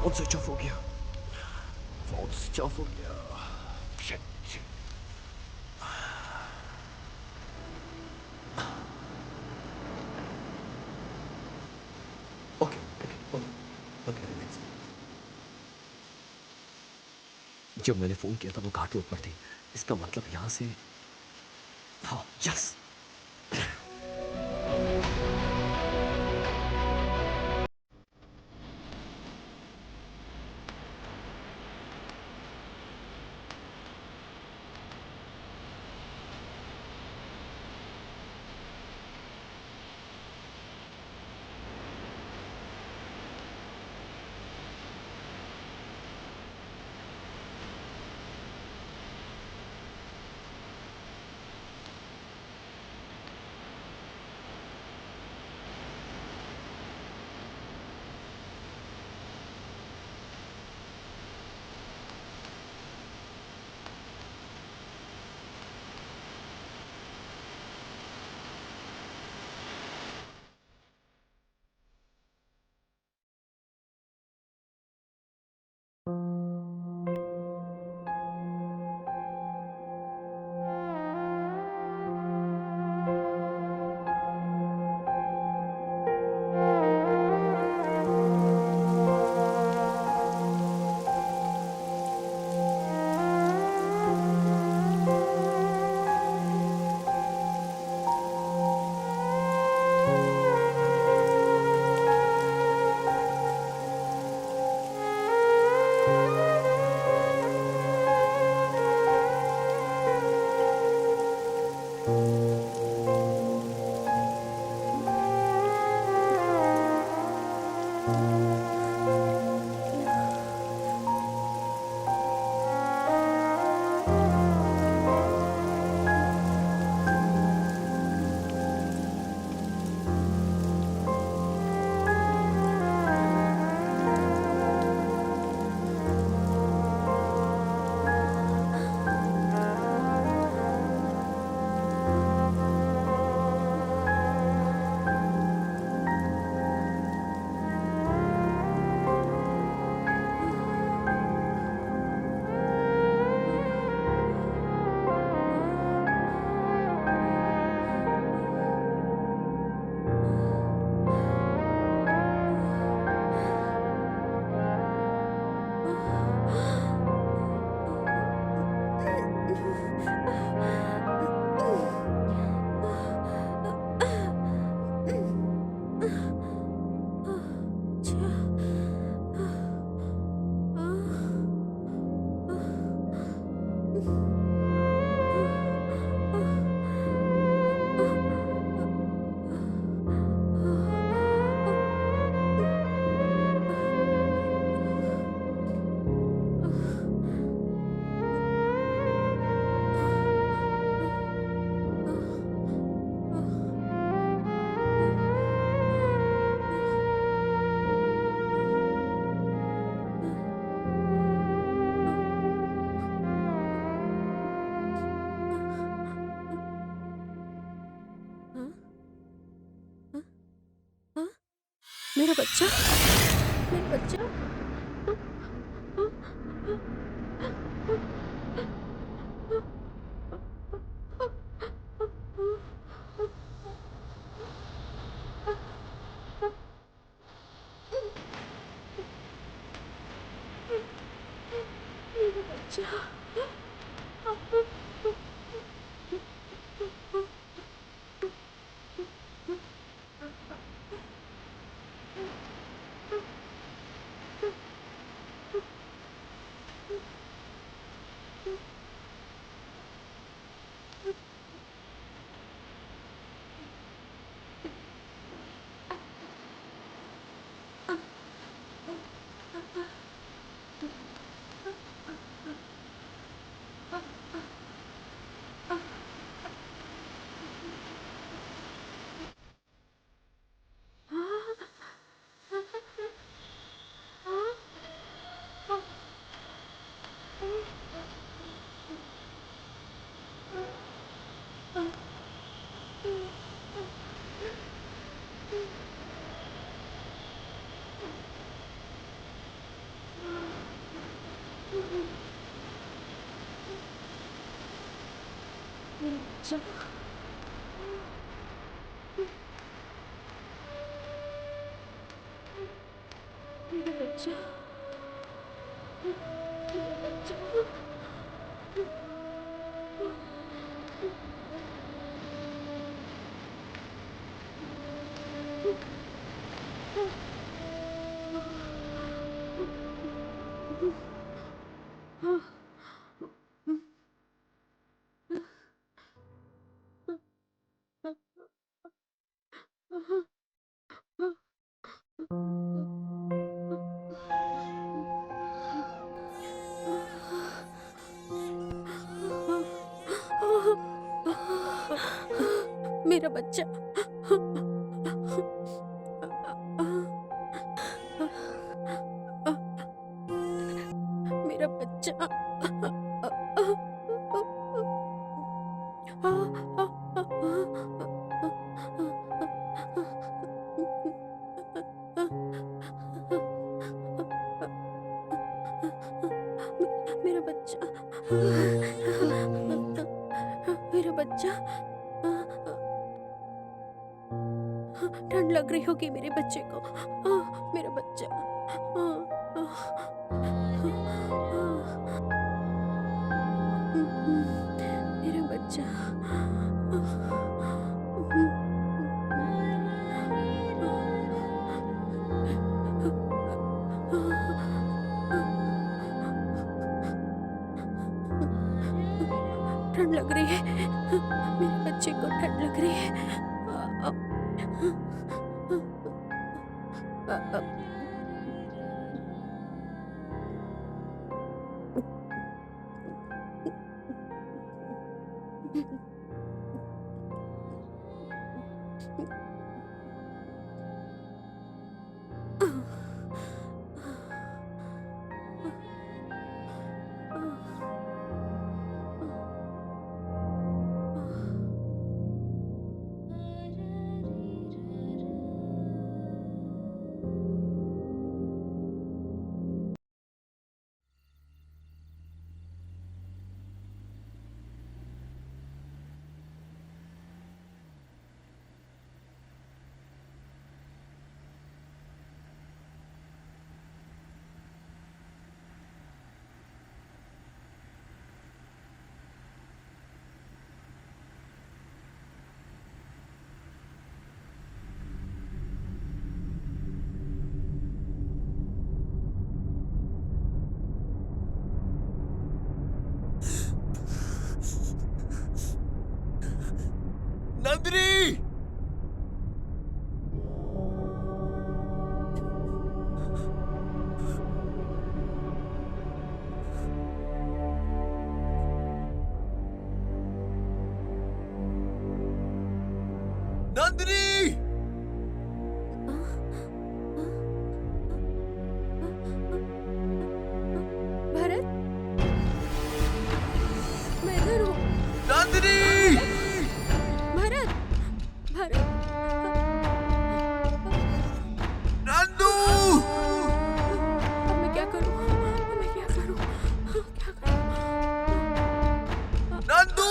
S1: फोन स्विच ऑफ हो गया। फोन स्विच ऑफ हो गया। Shit, shit. Okay, okay, okay, relax. जब मैंने फोन किया था वो घाट रोड पर थी, इसका मतलब यहाँ से हाँ यस।
S2: मेरा बच्चा, मेरा बच्चा। मेरा बच्चा। बच्चा मेरा बच्चा मेरा बच्चा मेरा बच्चा मेरा बच्चा मेरा बच्चा मेरा बच्चा ठंड लग रही होगी मेरे बच्चे को मेरा बच्चा मेरा बच्चा ठंड लग रही है मेरे बच्चे को ठंड लग रही है
S1: नंदिनी नंदिनी
S2: भरत मैं इधर हूँ
S1: नंदिनी
S2: भरत भरत
S1: नंदू
S2: अब मैं क्या करूँ मैं क्या करूँ क्या करूँ
S1: नंदू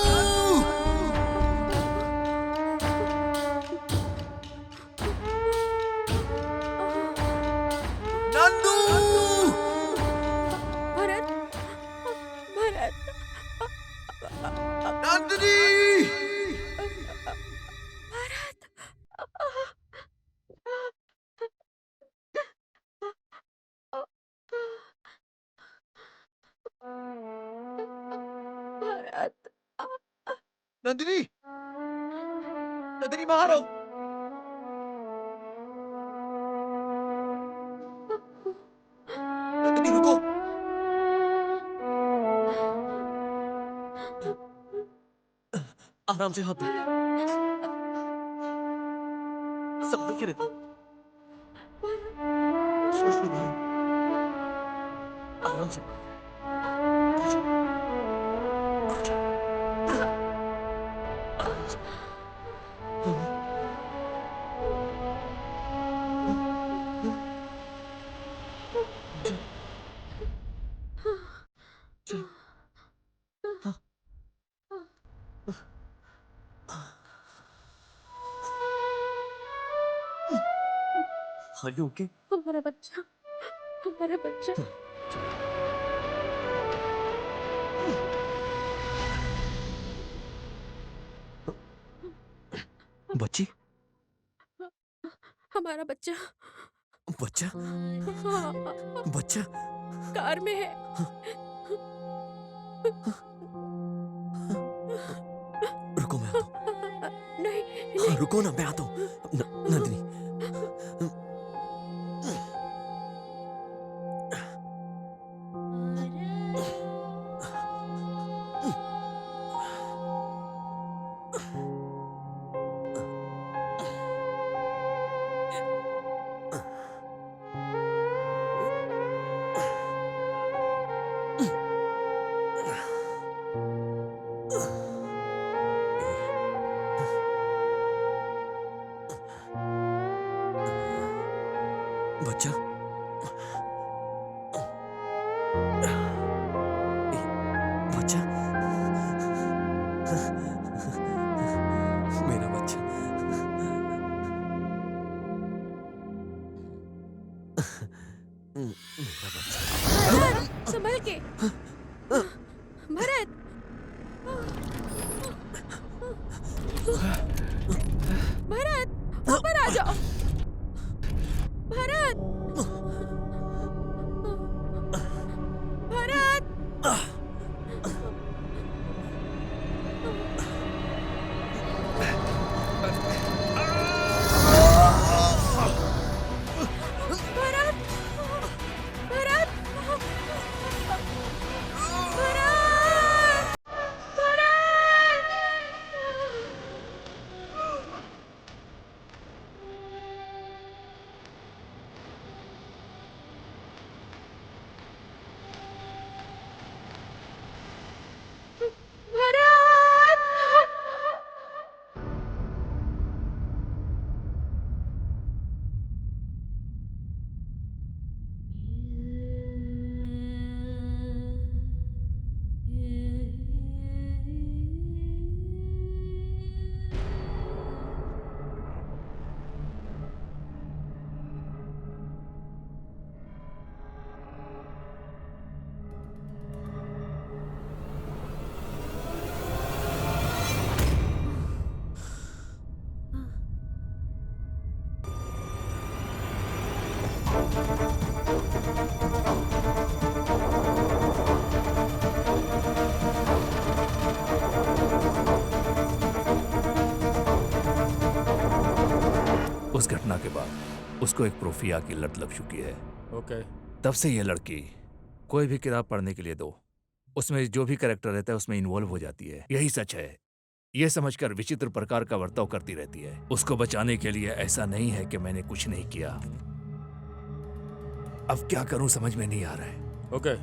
S1: नंदू
S2: भरत भरत
S1: नंदिनी
S2: भरत भरत
S1: नंदिनी नंदिनी बाहर आओ नंदिनी रुको आराम से हाथ दो सब देखे रहते आराम से Are you okay?
S2: हमारा बच्चा, हमारा बच्चा।
S1: बच्ची?
S2: हमारा बच्चा।
S1: बच्चा?
S2: हाँ,
S1: बच्चा?
S2: कार में है।
S1: रुको मैं आता हूँ।
S2: नहीं,
S1: हाँ
S2: नहीं।
S1: रुको ना, मैं आता हूँ। नंदिनी। बच्चा? बच्चा? मेरा बच्चा। मेरा बच्चा।
S2: भरत, संभल के। भरत। भरत, ऊपर आ जाओ। भरत। भरत। भरत। भरत। भरत।
S9: उस घटना के बाद उसको एक प्रोफिया की लत लग चुकी है।
S3: ओके।
S9: तब से ये लड़की कोई भी किताब पढ़ने के लिए दो, उसमें जो भी कैरेक्टर रहता है उसमें इन्वॉल्व हो जाती है। यही सच है। ये समझकर विचित्र प्रकार का बर्ताव करती रहती है। उसको बचाने के लिए ऐसा नहीं है कि मैंने कुछ नहीं किया। अब क्या करूं समझ में नहीं आ रहा है।
S3: Okay,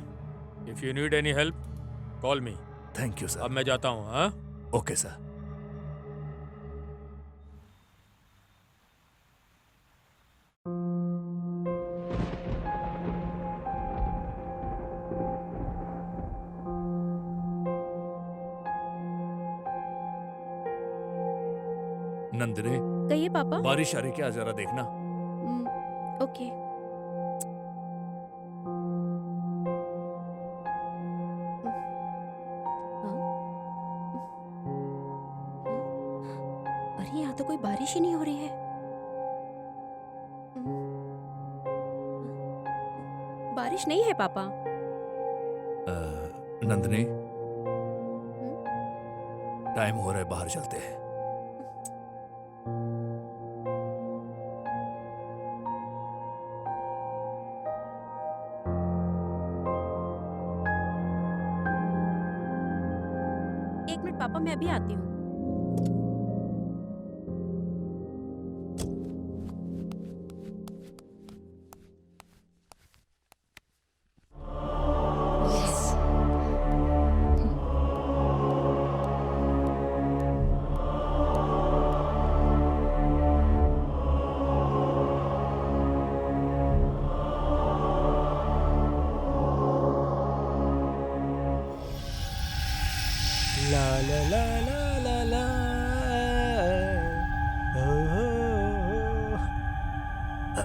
S3: if you need any help call me.
S9: Thank you sir.
S3: अब मैं जाता हूँ। हाँ,
S9: ओके सर। नंदिनी,
S2: कहिए पापा।
S9: बारिश आ रही क्या, जरा देखना।
S2: ओके। अरे यहाँ तो कोई बारिश ही नहीं हो रही है। बारिश नहीं है पापा।
S9: नंदिनी, टाइम हो रहा है, बाहर चलते हैं।
S2: एक मिनट पापा, मैं अभी आती हूँ।
S5: ला ला ला ला ला ला ओ, ओ, ओ, ओ।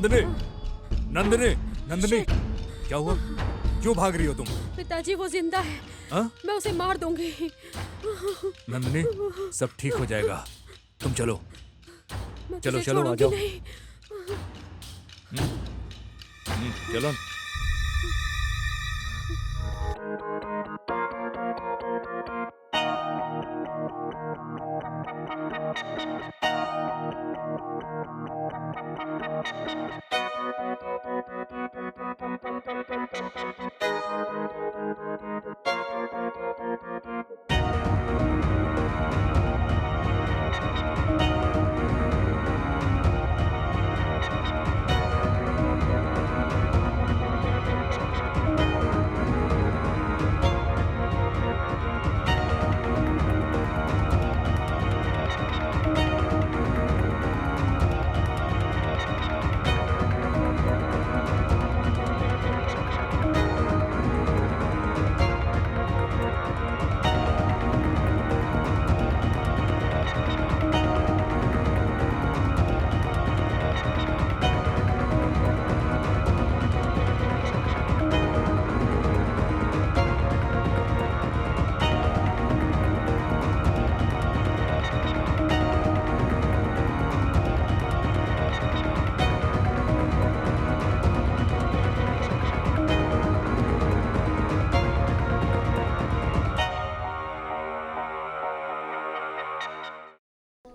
S9: नंदिनी, नंदिनी, नंदिनी, क्या हुआ? क्यों भाग रही हो तुम?
S2: पिताजी वो जिंदा है।
S9: हाँ?
S2: मैं उसे मार दूंगी।
S9: नंदिनी, सब ठीक हो जाएगा। तुम चलो,
S2: मैं
S9: चलो,
S2: तुझे
S9: चलो, आ
S2: छोड़ूंगी
S9: जाओ।
S2: नहीं।
S9: चलो।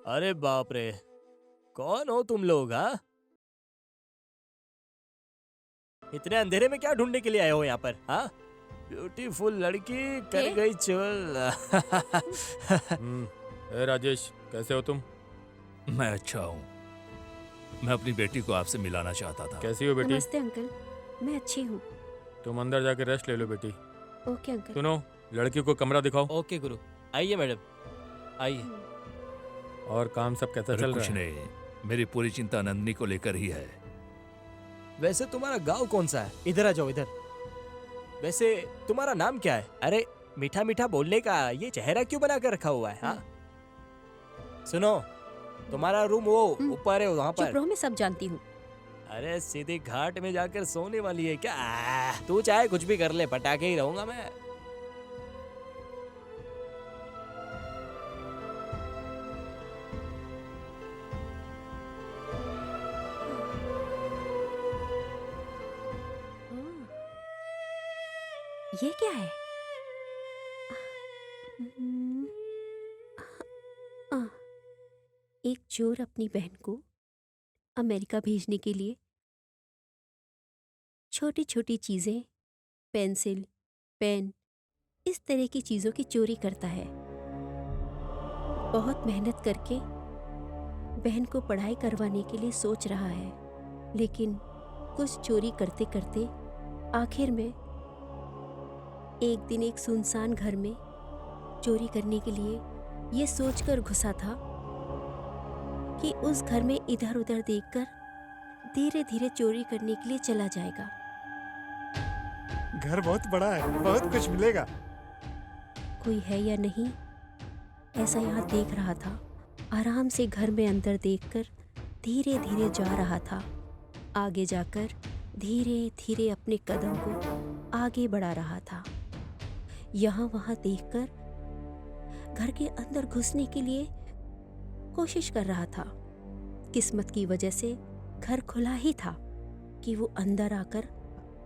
S5: अरे बाप रे, कौन हो तुम लोग? हाँ, इतने अंधेरे में क्या ढूंढने के लिए आए हो यहाँ पर? हाँ, ब्यूटीफुल लड़की कर
S2: ये?
S5: गई चोल।
S3: ए राजेश, कैसे हो तुम?
S9: मैं अच्छा हूँ। मैं अपनी बेटी को आपसे मिलाना चाहता था।
S3: कैसी हो बेटी?
S2: नमस्ते अंकल, मैं अच्छी हूँ।
S3: तुम अंदर जाके रेस्ट ले लो बेटी।
S2: Okay uncle.
S3: सुनो, लड़की को कमरा दिखाओ।
S5: ओके गुरु, आइए मैडम, आइए।
S3: और काम सब कैसा
S9: अरे
S3: चल
S9: कुछ
S3: रहा है?
S9: नहीं, मेरी पूरी चिंता नंदिनी को लेकर ही है।
S5: वैसे तुम्हारा गांव कौन सा है? इधर आ जाओ, इधर। वैसे तुम्हारा नाम क्या है? अरे मीठा मीठा बोलने का ये चेहरा क्यों बना कर रखा हुआ है? हाँ, सुनो, तुम्हारा रूम वो ऊपर है, वहाँ
S2: चुप
S5: पर।
S2: रहो, मैं सब जानती हूँ।
S5: अरे सीधे घाट में जाकर सोने वाली है क्या? तू चाहे कुछ भी कर ले, पटाखे ही रहूंगा मैं।
S2: ये क्या है? आ, एक चोर अपनी बहन को अमेरिका भेजने के लिए छोटी छोटी चीजें, पेंसिल, पेन, इस तरह की चीजों की चोरी करता है। बहुत मेहनत करके बहन को पढ़ाई करवाने के लिए सोच रहा है, लेकिन कुछ चोरी करते करते आखिर में एक दिन एक सुनसान घर में चोरी करने के लिए ये सोचकर घुसा था कि उस घर में इधर उधर देखकर धीरे धीरे चोरी करने के लिए चला जाएगा।
S10: घर बहुत बड़ा है, बहुत कुछ मिलेगा।
S2: कोई है या नहीं, ऐसा यहाँ देख रहा था। आराम से घर में अंदर देखकर धीरे धीरे जा रहा था। आगे जाकर धीरे धीरे अपने कदम को आगे बढ़ा रहा था। यहाँ वहाँ देखकर घर के अंदर घुसने के लिए कोशिश कर रहा था। किस्मत की वजह से घर खुला ही था कि वो अंदर आकर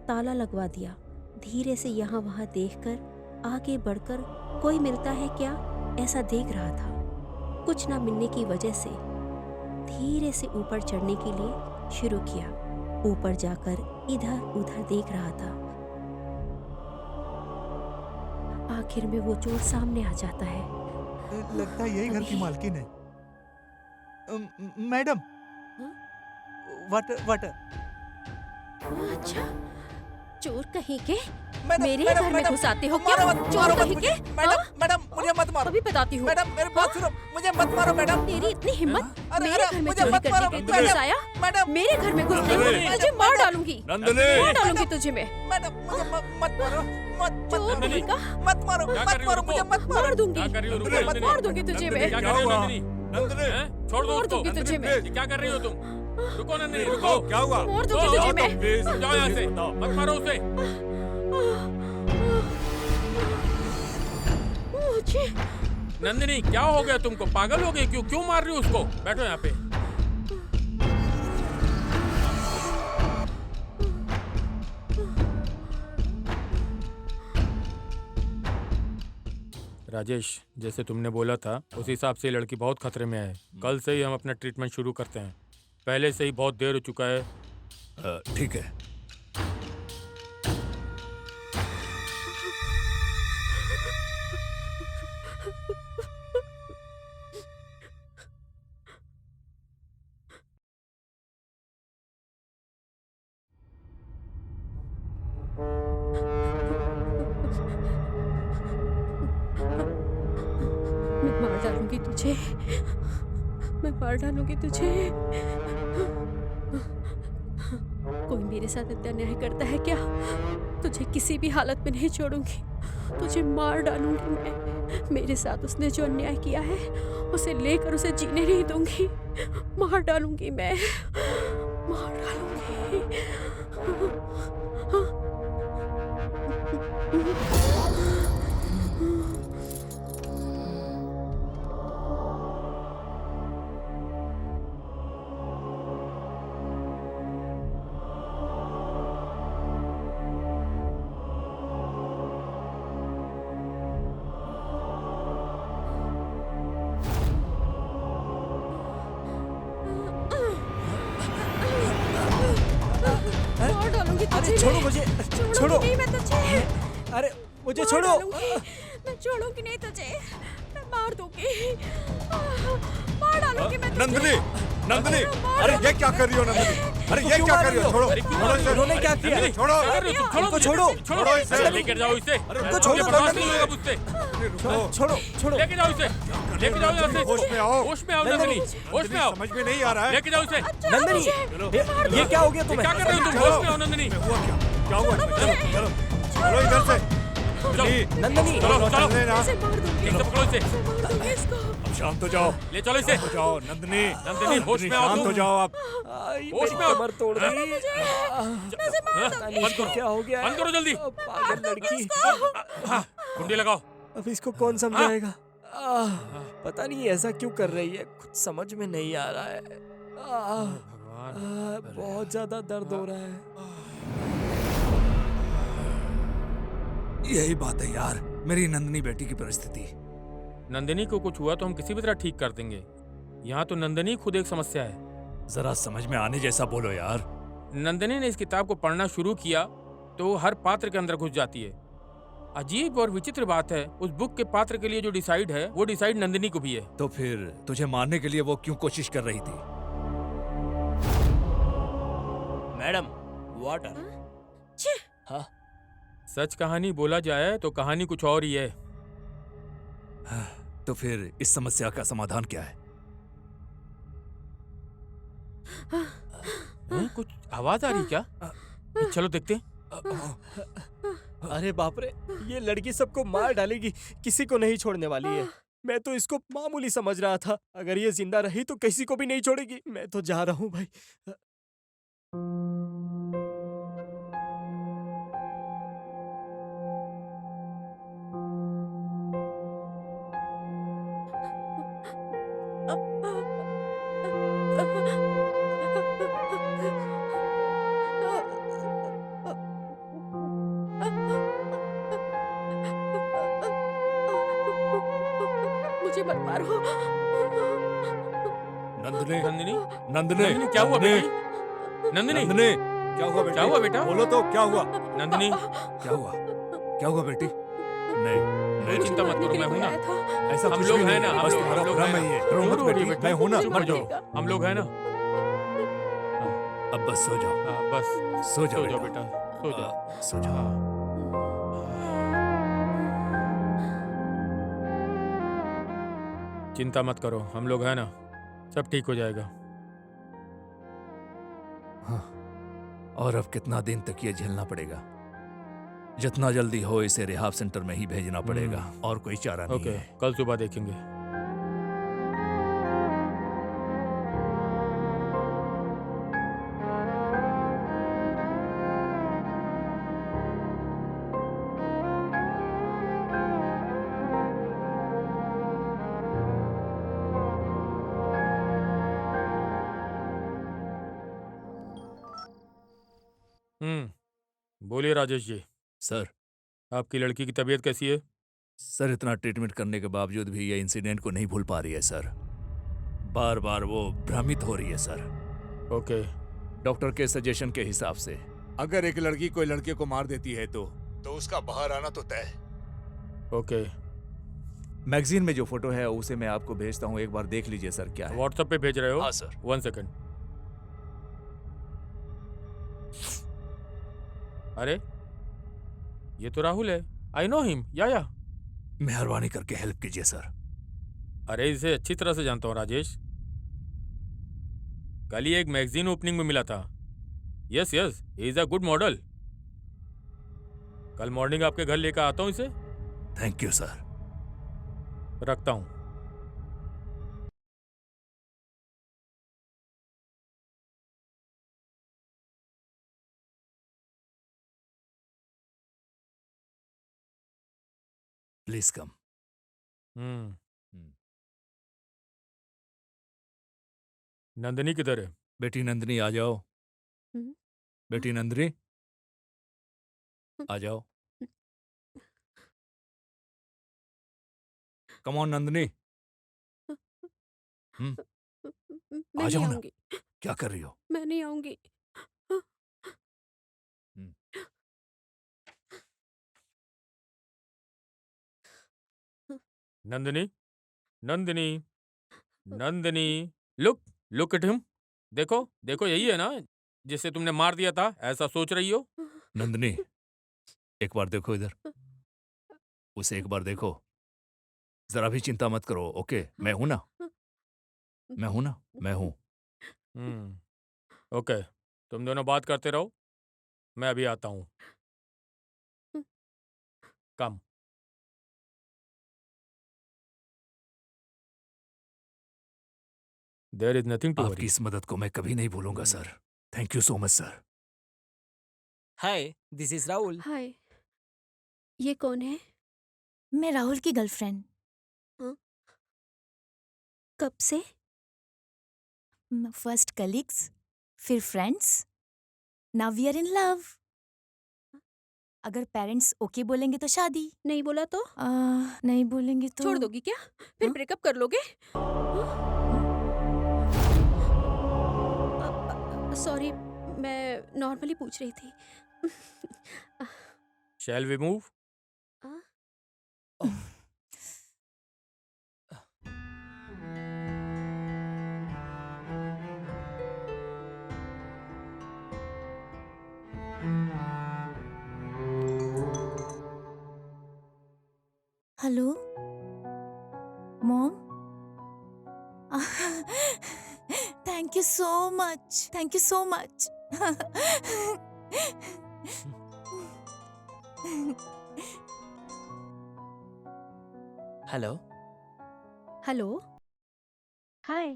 S2: ताला लगवा दिया। धीरे से यहाँ वहाँ देखकर आगे बढ़कर कोई मिलता है क्या, ऐसा देख रहा था। कुछ ना मिलने की वजह से धीरे से ऊपर चढ़ने के लिए शुरू किया। ऊपर जाकर इधर उधर देख रहा था। आखिर में वो चोर सामने आ जाता है।
S10: लगता है यही घर की मालकिन है। Madam, water water.
S2: अच्छा, चोर कहीं के
S10: मैडम,
S2: मेरे
S10: मैडम,
S2: घर में
S10: मैडम,
S2: घुसाते हो
S10: मारो
S2: क्या?
S10: मत,
S2: चोर
S10: मारो मत
S2: कहीं
S10: मुझे।
S2: के?
S10: मैडम,
S2: हाँ?
S10: मैडम, मुझे मत मारो।
S2: अभी बताती हूँ।
S10: मैडम, मेरी बात सुनो, मुझे मत मारो मैडम।
S2: तेरी इतनी हिम्मत
S10: अरे,
S2: मेरे
S10: अरे,
S2: घर में
S10: मुझे
S2: चोरी
S10: मत
S2: करने
S10: मारो,
S2: के लिए
S10: मैडम,
S2: घुस आया?
S10: मैडम,
S2: मेरे घर में घुस
S9: नंदिनी,
S2: गई, तुझे मार डालूंगी।
S9: नंदिनी,
S2: मार डालूंगी तुझे मैं।
S10: मैडम, मुझे मत मारो, मत
S2: चोर
S10: मत
S2: कहीं का?
S10: मत मारो,
S3: क्या
S10: मत
S3: कर रही हो?
S10: मारो, मुझे मत मारो।
S2: मार दूंगी,
S3: क्या कर रही हो?
S9: नंदिनी,
S2: मार दूंगी तुझे मैं।
S3: क्या कर रही हो नंदिनी?
S9: नंदिनी,
S3: हैं? छोड़ दो
S2: मार
S3: उसको।
S2: दूंगी तुझे मैं।
S3: क्या कर रही हो तुम? रुको नंदिनी, रुको।
S10: क्या हुआ?
S2: मार दूंगी तुझे मैं।
S3: प्लीज जाओ यहाँ से, मत मारो उसे।
S2: मुझे
S3: नंदिनी क्या हो गया तुमको? पागल हो गई? क्यों मार रही हो उसको? बैठो यहाँ पे। राजेश, जैसे तुमने बोला था उस हिसाब से ये लड़की बहुत खतरे में है। कल से ही हम अपना ट्रीटमेंट शुरू करते हैं। पहले से ही बहुत देर हो चुका है।
S9: ठीक है।
S2: मैं मार डालूंगी तुझे, मैं मार डालूंगी तुझे। कोई मेरे साथ इतना न्याय करता है क्या? तुझे किसी भी हालत में नहीं छोड़ूंगी, तुझे मार डालूंगी मैं। मेरे साथ उसने जो अन्याय किया है उसे लेकर उसे जीने नहीं दूंगी। मार डालूंगी मैं, मार डालूंगी। मार डालूंगी तुझे।
S5: अरे छोड़ो मुझे, छोड़ो।
S2: नहीं मैं तुझे
S5: अरे मुझे
S2: मार
S5: छोड़ो।
S2: डालूंगी। मैं छोड़ूंगी नहीं तुझे, मैं मार दूंगी, मार डालूंगी मैं तुझे।
S10: नंदिनी, नंदिनी,
S2: मार
S10: अरे ये
S2: डालूंगी
S10: क्या
S2: मैं।
S10: कर रही हो नंदिनी? अरे ये
S5: क्यों
S10: क्या
S5: मार
S10: कर रही
S5: रही
S10: हो?
S5: हो?
S10: छोड़ो,
S3: अरे क्यों
S10: छोड़ो इसे।
S5: उन्होंने क्या किया?
S3: नंदिनी,
S10: छोड़ो।
S3: क्या कर रही हो तुम?
S5: उनको छोड़ो।
S10: छोड़ो इसे।
S3: लेके जाओ इसे।
S10: उनको
S5: छोड़ो,
S3: मुझे बर्दाश्त
S5: नंदिनी।
S3: नहीं होगा मुझसे।
S10: रुको।
S5: छोड़ो, छोड़ो।
S3: लेके जाओ इसे, लेके जाओ यहाँ से।
S10: होश में आओ।
S3: होश में आओ नंदिनी, होश में आओ।
S10: समझ में नहीं आ रहा है।
S3: लेके जाओ इसे।
S5: नंदिनी, ये क्या हो गया
S3: ये
S5: तुम्हें?
S3: क्या कर रहे हो तुम? होश में आओ नंदिनी।
S10: हुआ क्या हुआ? चलो चलो चलो इधर से। नंदिनी,
S5: नंदिनी,
S3: चलो चलो,
S10: चलने ना।
S2: इसे मार दूंगी,
S3: ठीक से पकड़ो इसे।
S2: मार दूंगी इसको।
S10: अब शांत हो जाओ।
S3: ले चलो इसे।
S10: शांत हो जाओ नंदिनी।
S3: नंदिनी, होश में आओ
S10: शांत
S3: तुम।
S10: हो जाओ आप।
S5: आई,
S3: होश
S5: मेरी
S3: में आओ।
S5: कमर तोड़ दी।
S3: बंद करो,
S5: क्या हो गया?
S3: बंद करो जल्दी।
S5: पागल लड़की।
S3: हाँ, कुंडी लगाओ।
S5: अब इसको कौन समझाएगा? पता नहीं ऐसा क्यों कर रही है, कुछ समझ में नहीं आ रहा है। बहुत ज्यादा दर्द हो रहा है।
S9: यही बात है यार, मेरी नंदिनी बेटी की परिस्थिति।
S3: नंदिनी को कुछ हुआ तो हम किसी भी तरह ठीक कर देंगे। यहाँ तो नंदिनी खुद एक समस्या है।
S9: जरा समझ में आने जैसा बोलो यार।
S3: नंदिनी ने इस किताब को पढ़ना शुरू किया तो वो हर पात्र के अंदर घुस जाती है। अजीब और विचित्र बात है, उस बुक के पात्र के लिए जो डिसाइड है वो डिसाइड नंदिनी को भी है।
S9: तो फिर तुझे मारने के लिए वो क्यों कोशिश कर रही थी?
S5: Madam, water. हाँ,
S3: सच कहानी बोला जाए तो कहानी कुछ और ही है।
S9: तो फिर इस समस्या का समाधान क्या है?
S3: कुछ आवाज आ रही क्या? चलो देखते हैं।
S5: अरे बाप रे, ये लड़की सबको मार डालेगी, किसी को नहीं छोड़ने वाली है। मैं तो इसको मामूली समझ रहा था, अगर ये जिंदा रही तो किसी को भी नहीं छोड़ेगी। मैं तो जा रहा हूँ भाई।
S2: मुझे मत मारो।
S9: नंदिनी,
S3: नंदिनी,
S9: नंदिनी,
S3: नंदिनी क्या हुआ बेटी? नंदिनी,
S10: नंदिनी, क्या हुआ बेटी?
S3: क्या हुआ बेटा?
S10: बोलो तो क्या हुआ?
S3: नंदिनी,
S9: क्या हुआ? क्या हुआ बेटी? नहीं,
S3: कोई चिंता मत करो, मैं हूं ना।
S10: ऐसा
S3: हम
S10: कुछ
S3: लोग
S10: भी
S3: हैं
S10: नहीं,
S3: ना,
S10: बस
S3: हम
S10: तुम्हारा
S3: लोग
S10: भ्रम
S3: हैं
S10: है ये।
S3: ना।
S10: रो मत
S3: क्यों रो रही
S10: बेटी,
S3: बेटी?
S10: मैं हूं ना।
S3: मत जाओ, हम लोग हैं ना।
S9: अब बस सो जाओ।
S3: हाँ, बस
S9: सो जाओ
S3: सो जाओ बेटा, सो जाओ।
S9: सो जाओ।
S3: चिंता मत करो, हम लोग हैं ना, सब ठीक हो जाएगा।
S9: हाँ, और अब कितना दिन तक ये झेलना पड़ेगा? जितना जल्दी हो इसे रिहाब सेंटर में ही भेजना पड़ेगा, और कोई चारा नहीं
S3: ओके,
S9: है।
S3: कल सुबह देखेंगे। बोलिए राजेश जी,
S9: सर
S3: आपकी लड़की की तबीयत कैसी है?
S9: सर इतना ट्रीटमेंट करने के बावजूद भी ये इंसिडेंट को नहीं भूल पा रही है सर। बार बार वो भ्रमित हो रही है सर।
S3: ओके।
S9: डॉक्टर के सजेशन के हिसाब से
S10: अगर एक लड़की कोई लड़के को मार देती है तो उसका बाहर आना तो तय।
S3: ओके,
S9: मैगजीन में जो फोटो है उसे मैं आपको भेजता हूँ, एक बार देख लीजिए सर क्या है।
S3: व्हाट्सएप पे भेज रहे हो?
S9: हाँ सर।
S3: 1 सेकंड। अरे ये तो राहुल है। I know him. या
S9: मेहरबानी करके हेल्प कीजिए सर।
S3: अरे इसे अच्छी तरह से जानता हूँ राजेश, कल ही एक मैगजीन ओपनिंग में मिला था। Yes yes, he is a good model. कल मॉर्निंग आपके घर लेकर आता हूँ इसे।
S9: Thank you sir.
S3: रखता हूँ।
S9: Please come.
S3: नंदिनी किधर है?
S9: बेटी नंदिनी आ जाओ।
S2: हम्म।
S9: बेटी नंदिनी आ जाओ। Come on Nandini. हम्म,
S2: मैं
S9: आ
S2: नहीं
S9: जाओ ना।
S2: आऊंगी।
S9: क्या कर रही हो?
S2: मैं नहीं आऊंगी।
S9: हम्म,
S3: Nandini, Nandini, Nandini, look look at him. देखो देखो, यही है ना जिसे तुमने मार दिया था, ऐसा सोच रही हो?
S9: नंदिनी एक बार देखो इधर। उसे एक बार देखो। जरा भी चिंता मत करो, ओके? मैं हूं ना, मैं हूं ना, मैं हूं।
S3: ओके, तुम दोनों बात करते रहो, मैं अभी आता हूँ। Come. There is nothing to
S9: आपकी
S3: वरी।
S9: इस मदद को मैं कभी नहीं भूलूंगा sir. Thank you so much sir.
S5: Hi, this is Rahul.
S2: Hi, ये कौन है?
S7: मैं राहुल की गर्लफ्रेंड।
S2: हाँ? कब से?
S7: फर्स्ट कलीग्स, फिर friends, now we are in love. अगर पेरेंट्स ओके बोलेंगे तो शादी।
S2: नहीं बोला तो
S7: नहीं बोलेंगे तो
S2: छोड़ दोगी क्या? फिर
S7: हाँ?
S2: ब्रेकअप कर लोगे? सॉरी, मैं नॉर्मली पूछ रही थी।
S3: Shall we move?
S7: Hello mom. Thank you so much, thank you so much.
S5: Hello.
S2: Hello, hi,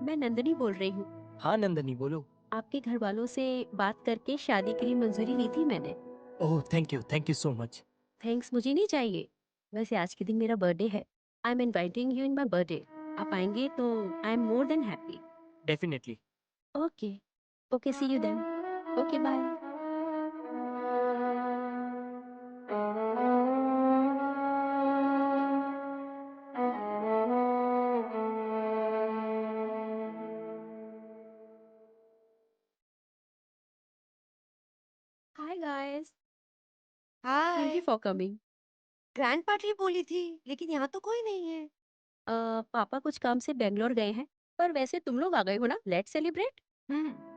S2: मैं नंदिनी बोल रही हूँ।
S5: हाँ नंदनी बोलो।
S2: आपके घर वालों से बात करके शादी के लिए मंजूरी ली थी मैंने।
S5: Oh thank you so much.
S2: Thanks मुझे नहीं चाहिए। वैसे आज के दिन मेरा बर्थडे है। I am inviting you in my birthday. आप आएंगे तो I am more than happy.
S5: Definitely.
S2: Okay, okay, see you then. Okay, bye. Hi guys, thank you
S4: hi.
S2: For coming.
S4: Grand party बोली थी, लेकिन यहाँ तो कोई नहीं है।
S2: पापा कुछ काम से बेंगलोर गए हैं, पर वैसे तुम लोग आ गए हो ना, let's celebrate.
S4: Hmm.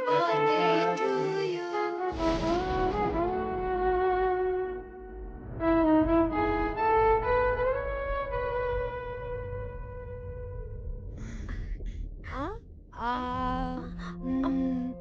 S4: Birthday to you.
S2: हाँ?
S4: आ,
S2: आ, आ,
S4: हम्म,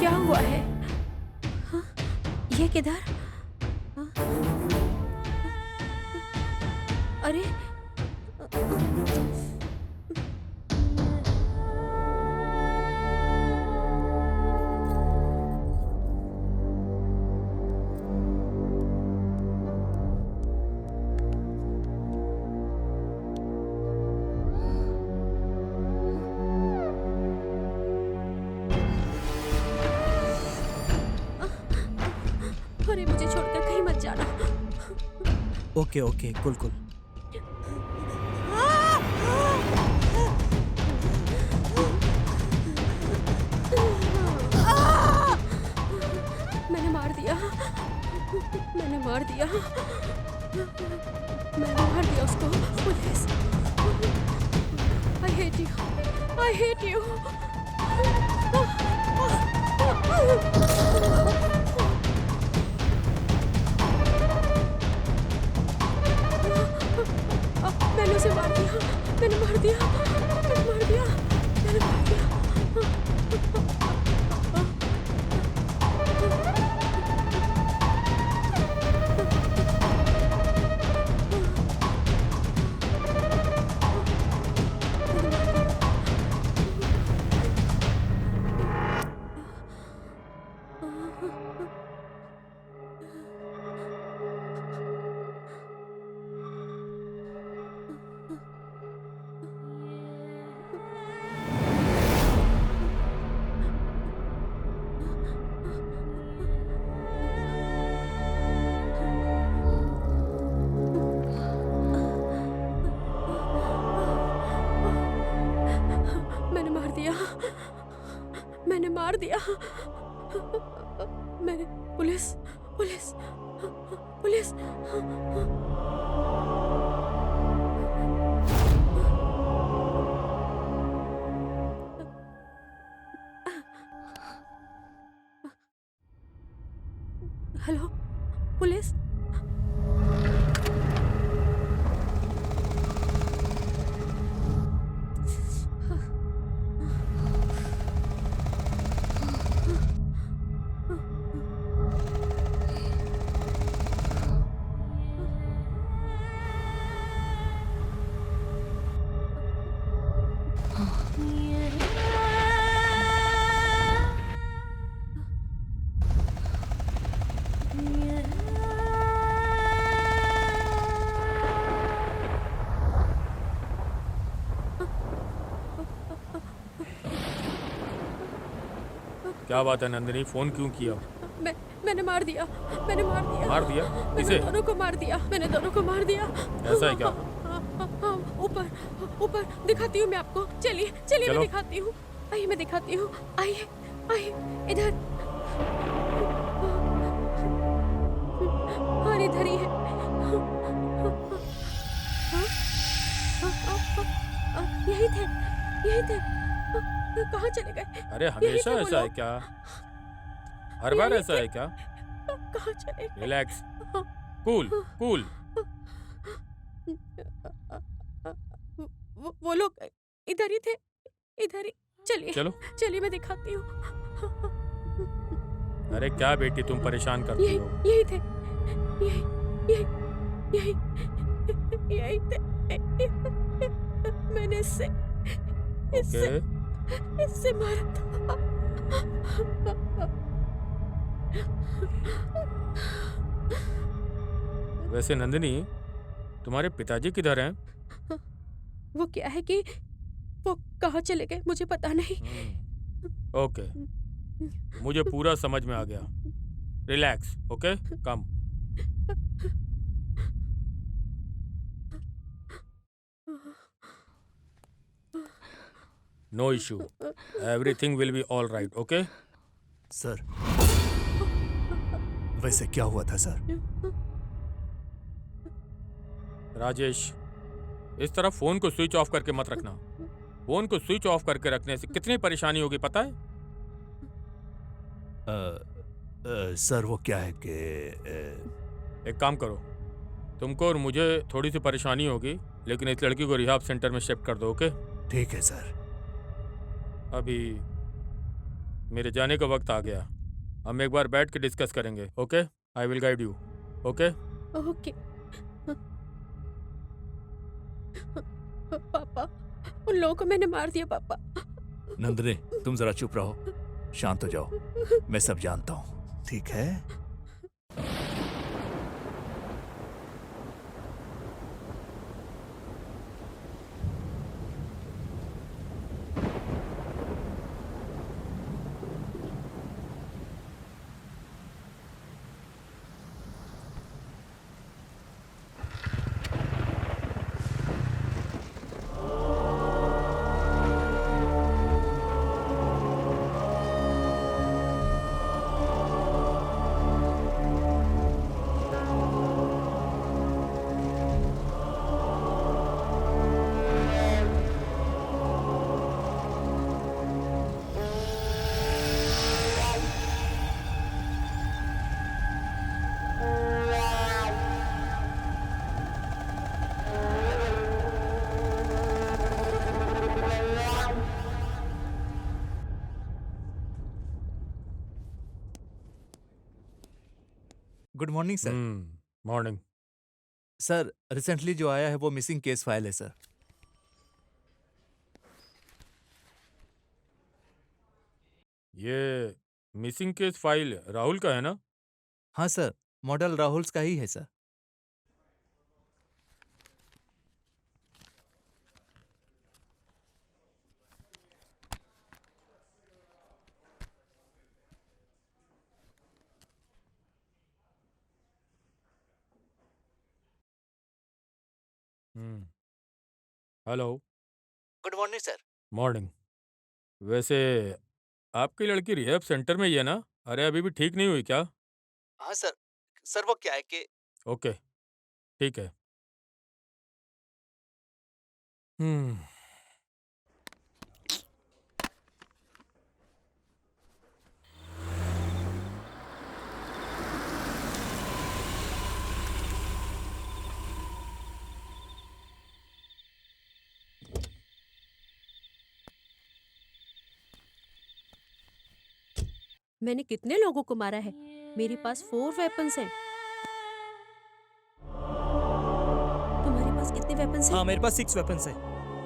S2: क्या हुआ है? हाँ? ये किधर? हाँ? अरे अरे मुझे छोड़कर कहीं मत जाना।
S5: ओके ओके कुल कुल।
S2: मैंने मार दिया, मैंने मार दिया, मैंने मार दिया उसको। Police, I hate you, I hate you। मैंने उसे मार दिया, मैंने मार दिया, मैंने मार दिया, मैंने मार दिया। मैंने मार दिया। मैंने police police police. Hello police.
S3: क्या बात है नंदिनी, फोन क्यों किया?
S2: मैंने मार दिया, मैंने मार दिया।
S3: मार दिया? किसे?
S2: दोनों को मार दिया, मैंने दोनों को मार दिया।
S3: ऐसा है क्या?
S2: ऊपर ऊपर दिखाती हूँ मैं आपको। चलिए चलिए मैं
S3: चलो।
S2: दिखाती हूँ। आइए मैं दिखाती हूँ। आइए आइए इधर। और इधर ही है। यही थे, यही थे। कहाँ चले गए?
S3: अरे हमेशा
S2: थे वो
S3: ऐसा है
S2: लोग।
S3: क्या? हर बार
S2: यही
S3: ऐसा
S2: थे।
S3: है क्या?
S2: कहाँ चले गए?
S3: Relax, cool cool.
S2: वो लोग इधर ही थे, इधर ही। चलिए
S3: चलो।
S2: चलिए मैं दिखाती हूँ।
S3: अरे क्या बेटी तुम परेशान करती
S2: यही
S3: हो?
S2: यही थे, यही यही यही यही थे। मैंने इससे इससे मारा था।
S3: वैसे नंदिनी, तुम्हारे पिताजी किधर हैं?
S2: वो क्या है कि वो कहाँ चले गए मुझे पता नहीं।
S3: ओके, मुझे पूरा समझ में आ गया। Relax, okay, come. No issue, everything will be all right, okay?
S8: Sir, वैसे क्या हुआ था सर?
S3: राजेश, इस तरह फोन को स्विच ऑफ करके मत रखना। फोन को स्विच ऑफ करके रखने से कितनी परेशानी होगी पता है?
S8: सर वो क्या है कि
S3: एक काम करो, तुमको और मुझे थोड़ी सी परेशानी होगी, लेकिन इस लड़की को रिहाब सेंटर में शिफ्ट कर दो, ओके?
S8: ठीक है सर।
S3: अभी मेरे जाने का वक्त आ गया। हम एक बार बैठ के डिस्कस करेंगे। Okay, I will guide you. Okay.
S2: Okay. पापा, उन लोगों को मैंने मार दिया पापा।
S9: नंदनी, तुम जरा चुप रहो, शांत हो जाओ। मैं सब जानता हूँ।
S8: ठीक है।
S9: Good morning sir.
S3: Morning.
S9: Sir, recently जो आया है वो मिसिंग केस फाइल है सर।
S3: ये मिसिंग केस फाइल राहुल का है ना?
S9: हाँ सर, मॉडल राहुल्स का ही है sir.
S3: Hello.
S9: Good morning sir.
S3: Morning. वैसे आपकी लड़की रिहैब सेंटर में ही है ना? अरे अभी भी ठीक नहीं हुई क्या?
S9: हाँ सर। सर वो क्या है कि
S3: ओके, ठीक है। हम्म
S2: मैंने कितने लोगों को मारा है? मेरे पास 4 वेपन्स हैं। तुम्हारे पास कितने वेपन्स हैं?
S5: हाँ, मेरे पास 6 वेपन्स है।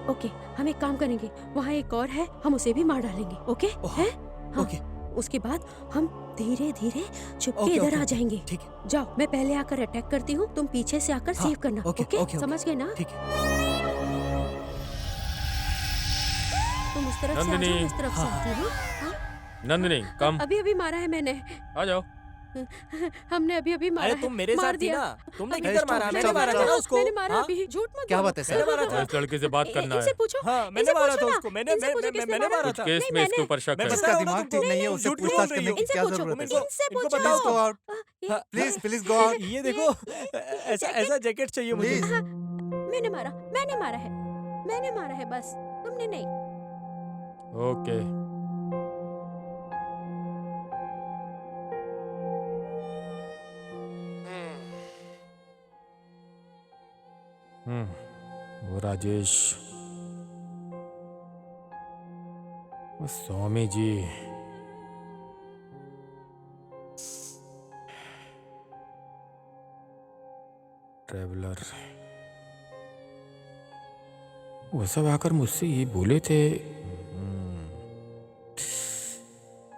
S2: ओके, हम एक काम करेंगे, वहाँ एक और है, हम उसे भी मार डालेंगे। ओके है? हाँ।
S5: ओके।
S2: उसके बाद हम धीरे धीरे छुपके
S5: ओके,
S2: इधर
S5: ओके,
S2: आ जाएंगे।
S5: ठीक है।
S2: जाओ, मैं पहले आकर अटैक करती हूँ, तुम पीछे से आकर
S5: हाँ,
S2: सेव करना।
S5: ओके,
S2: ओके,
S5: ओके,
S2: समझ गए ना?
S5: ठीक है।
S2: तुम उस तरफ से आ जाओ,
S3: नंदिनी।
S2: मैं इस तरफ से
S5: हाँ।
S2: आती हूँ। हाँ?
S3: नंदिनी कम,
S2: अभी अभी मारा है मैंने।
S3: आ जाओ।
S2: हमने अभी अभी मारा
S5: अरे
S2: है।
S5: तुम मेरे
S2: मार
S5: साथ थी
S2: दिया।
S5: ना, तुमने
S2: अभी-
S5: किधर मारा? मैंने
S8: stop,
S5: मारा था
S8: stop.
S5: ना उसको।
S2: मैंने मारा
S5: हाँ?
S2: अभी, झूठ मत
S8: क्या
S2: बोलो।
S8: बात है, सर?
S5: मैंने मारा
S3: और
S5: था।
S3: इस लड़के से बात करना
S2: इनसे
S3: है।
S2: पूछो।
S5: हाँ, मैंने
S2: इनसे
S5: मारा
S2: पूछो
S5: था
S2: ना।
S5: उसको। मैंने
S2: इनसे पूछो किसने
S5: मैंने मारा
S3: कुछ
S5: था।
S3: केस में इसके ऊपर शक
S5: मैं
S3: है।
S5: बता
S8: इसका
S5: रहा हूँ
S8: दिमाग
S5: तुमको।
S8: ठीक नहीं है, उससे
S5: झूठ
S8: पूछताछ
S5: बोल रही
S8: करने
S5: हो।
S8: की
S2: इनसे
S8: क्या
S2: पूछो।
S8: जरूरत है?
S5: इनको-
S2: इनसे
S5: इनको
S2: पूछो।
S5: बताओ।
S8: प्लीज गो आउट,
S2: ये-
S8: प्लीज गो आउट।
S5: ये देखो, ऐसा ऐसा जैकेट चाहिए मुझे।
S8: प्लीज।
S2: हाँ, मैंने मारा है, मैंने मारा है, बस तुमने नहीं।
S3: ओके। वो राजेश, वो स्वामी जी, ट्रेवलर, वो सब आकर मुझसे ये बोले थे।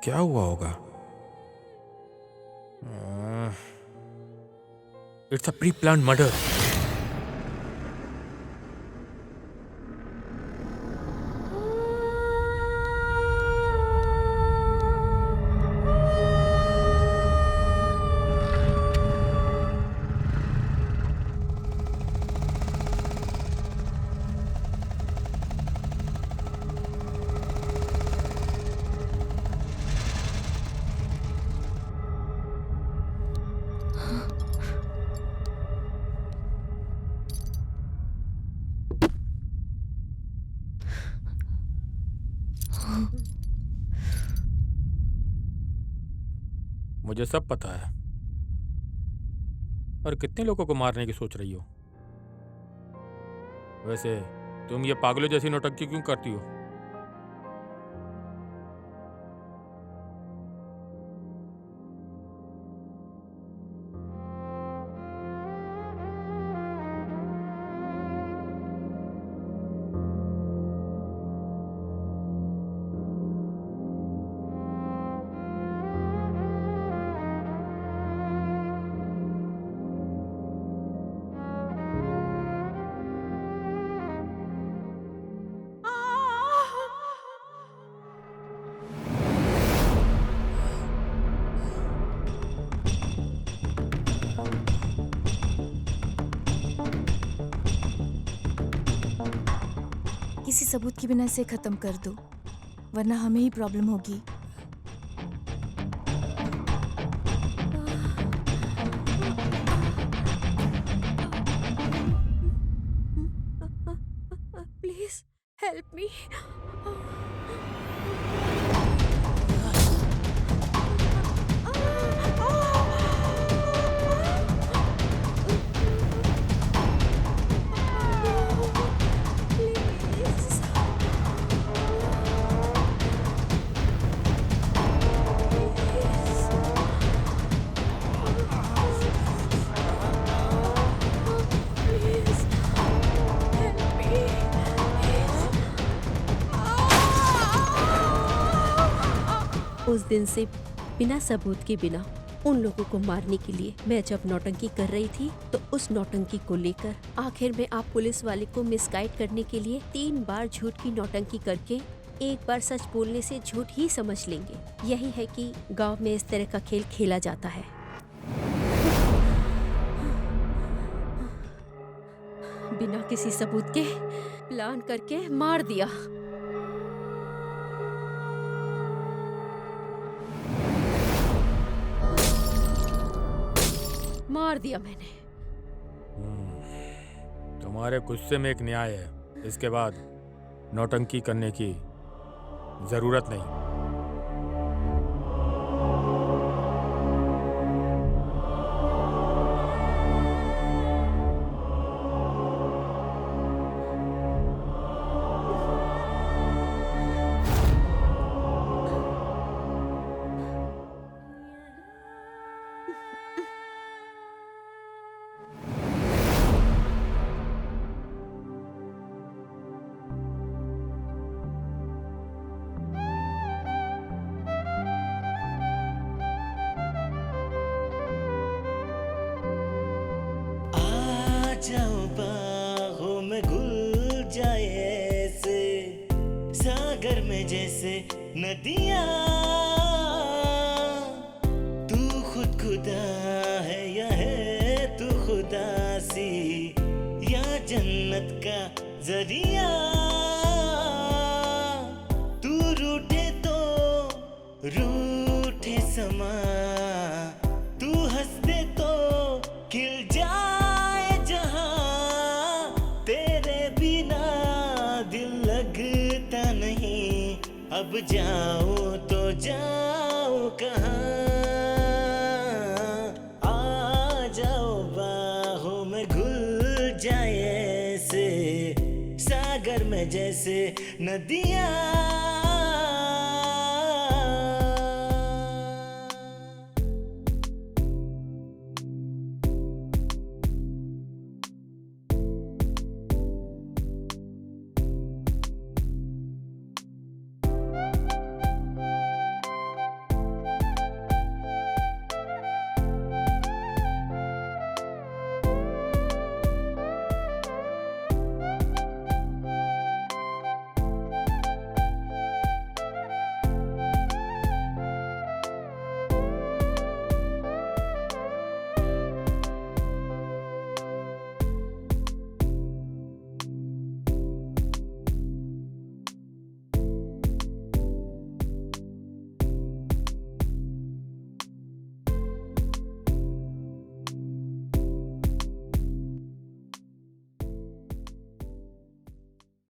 S3: क्या हुआ होगा? It's a pre plan murder. मुझे सब पता है। और कितने लोगों को मारने की सोच रही हो? वैसे तुम ये पागलों जैसी नौटंकी क्यों करती हो?
S7: किसी सबूत के बिना इसे खत्म कर दो, वरना हमें ही प्रॉब्लम होगी।
S2: Please help me. उस दिन से बिना सबूत के बिना उन लोगों को मारने के लिए मैं जब नौटंकी कर रही थी, तो उस नौटंकी को लेकर आखिर में आप पुलिस वाले को मिसगाइड करने के लिए 3 बार झूठ की नौटंकी करके एक बार सच बोलने से झूठ ही समझ लेंगे। यही है कि गांव में इस तरह का खेल खेला जाता है। बिना किसी सबूत के प्लान करके मार दिया। मार दिया मैंने।
S3: तुम्हारे गुस्से में एक न्याय है, इसके बाद नौटंकी करने की जरूरत नहीं।
S6: जाओ बाहों में घुल जाए ऐसे, सागर में जैसे नदियाँ। तू खुद खुदा है या है तू खुदा सी, या जन्नत का जरिया। तू रूठे तो रूठे समा, तू हंस दे तो खिल जाए जहां। तेरे बिना दिल लगता नहीं, अब जाओ तो जाओ कहाँ। आ जाओ बाहों में घुल जाए ऐसे, सागर में जैसे नदियाँ।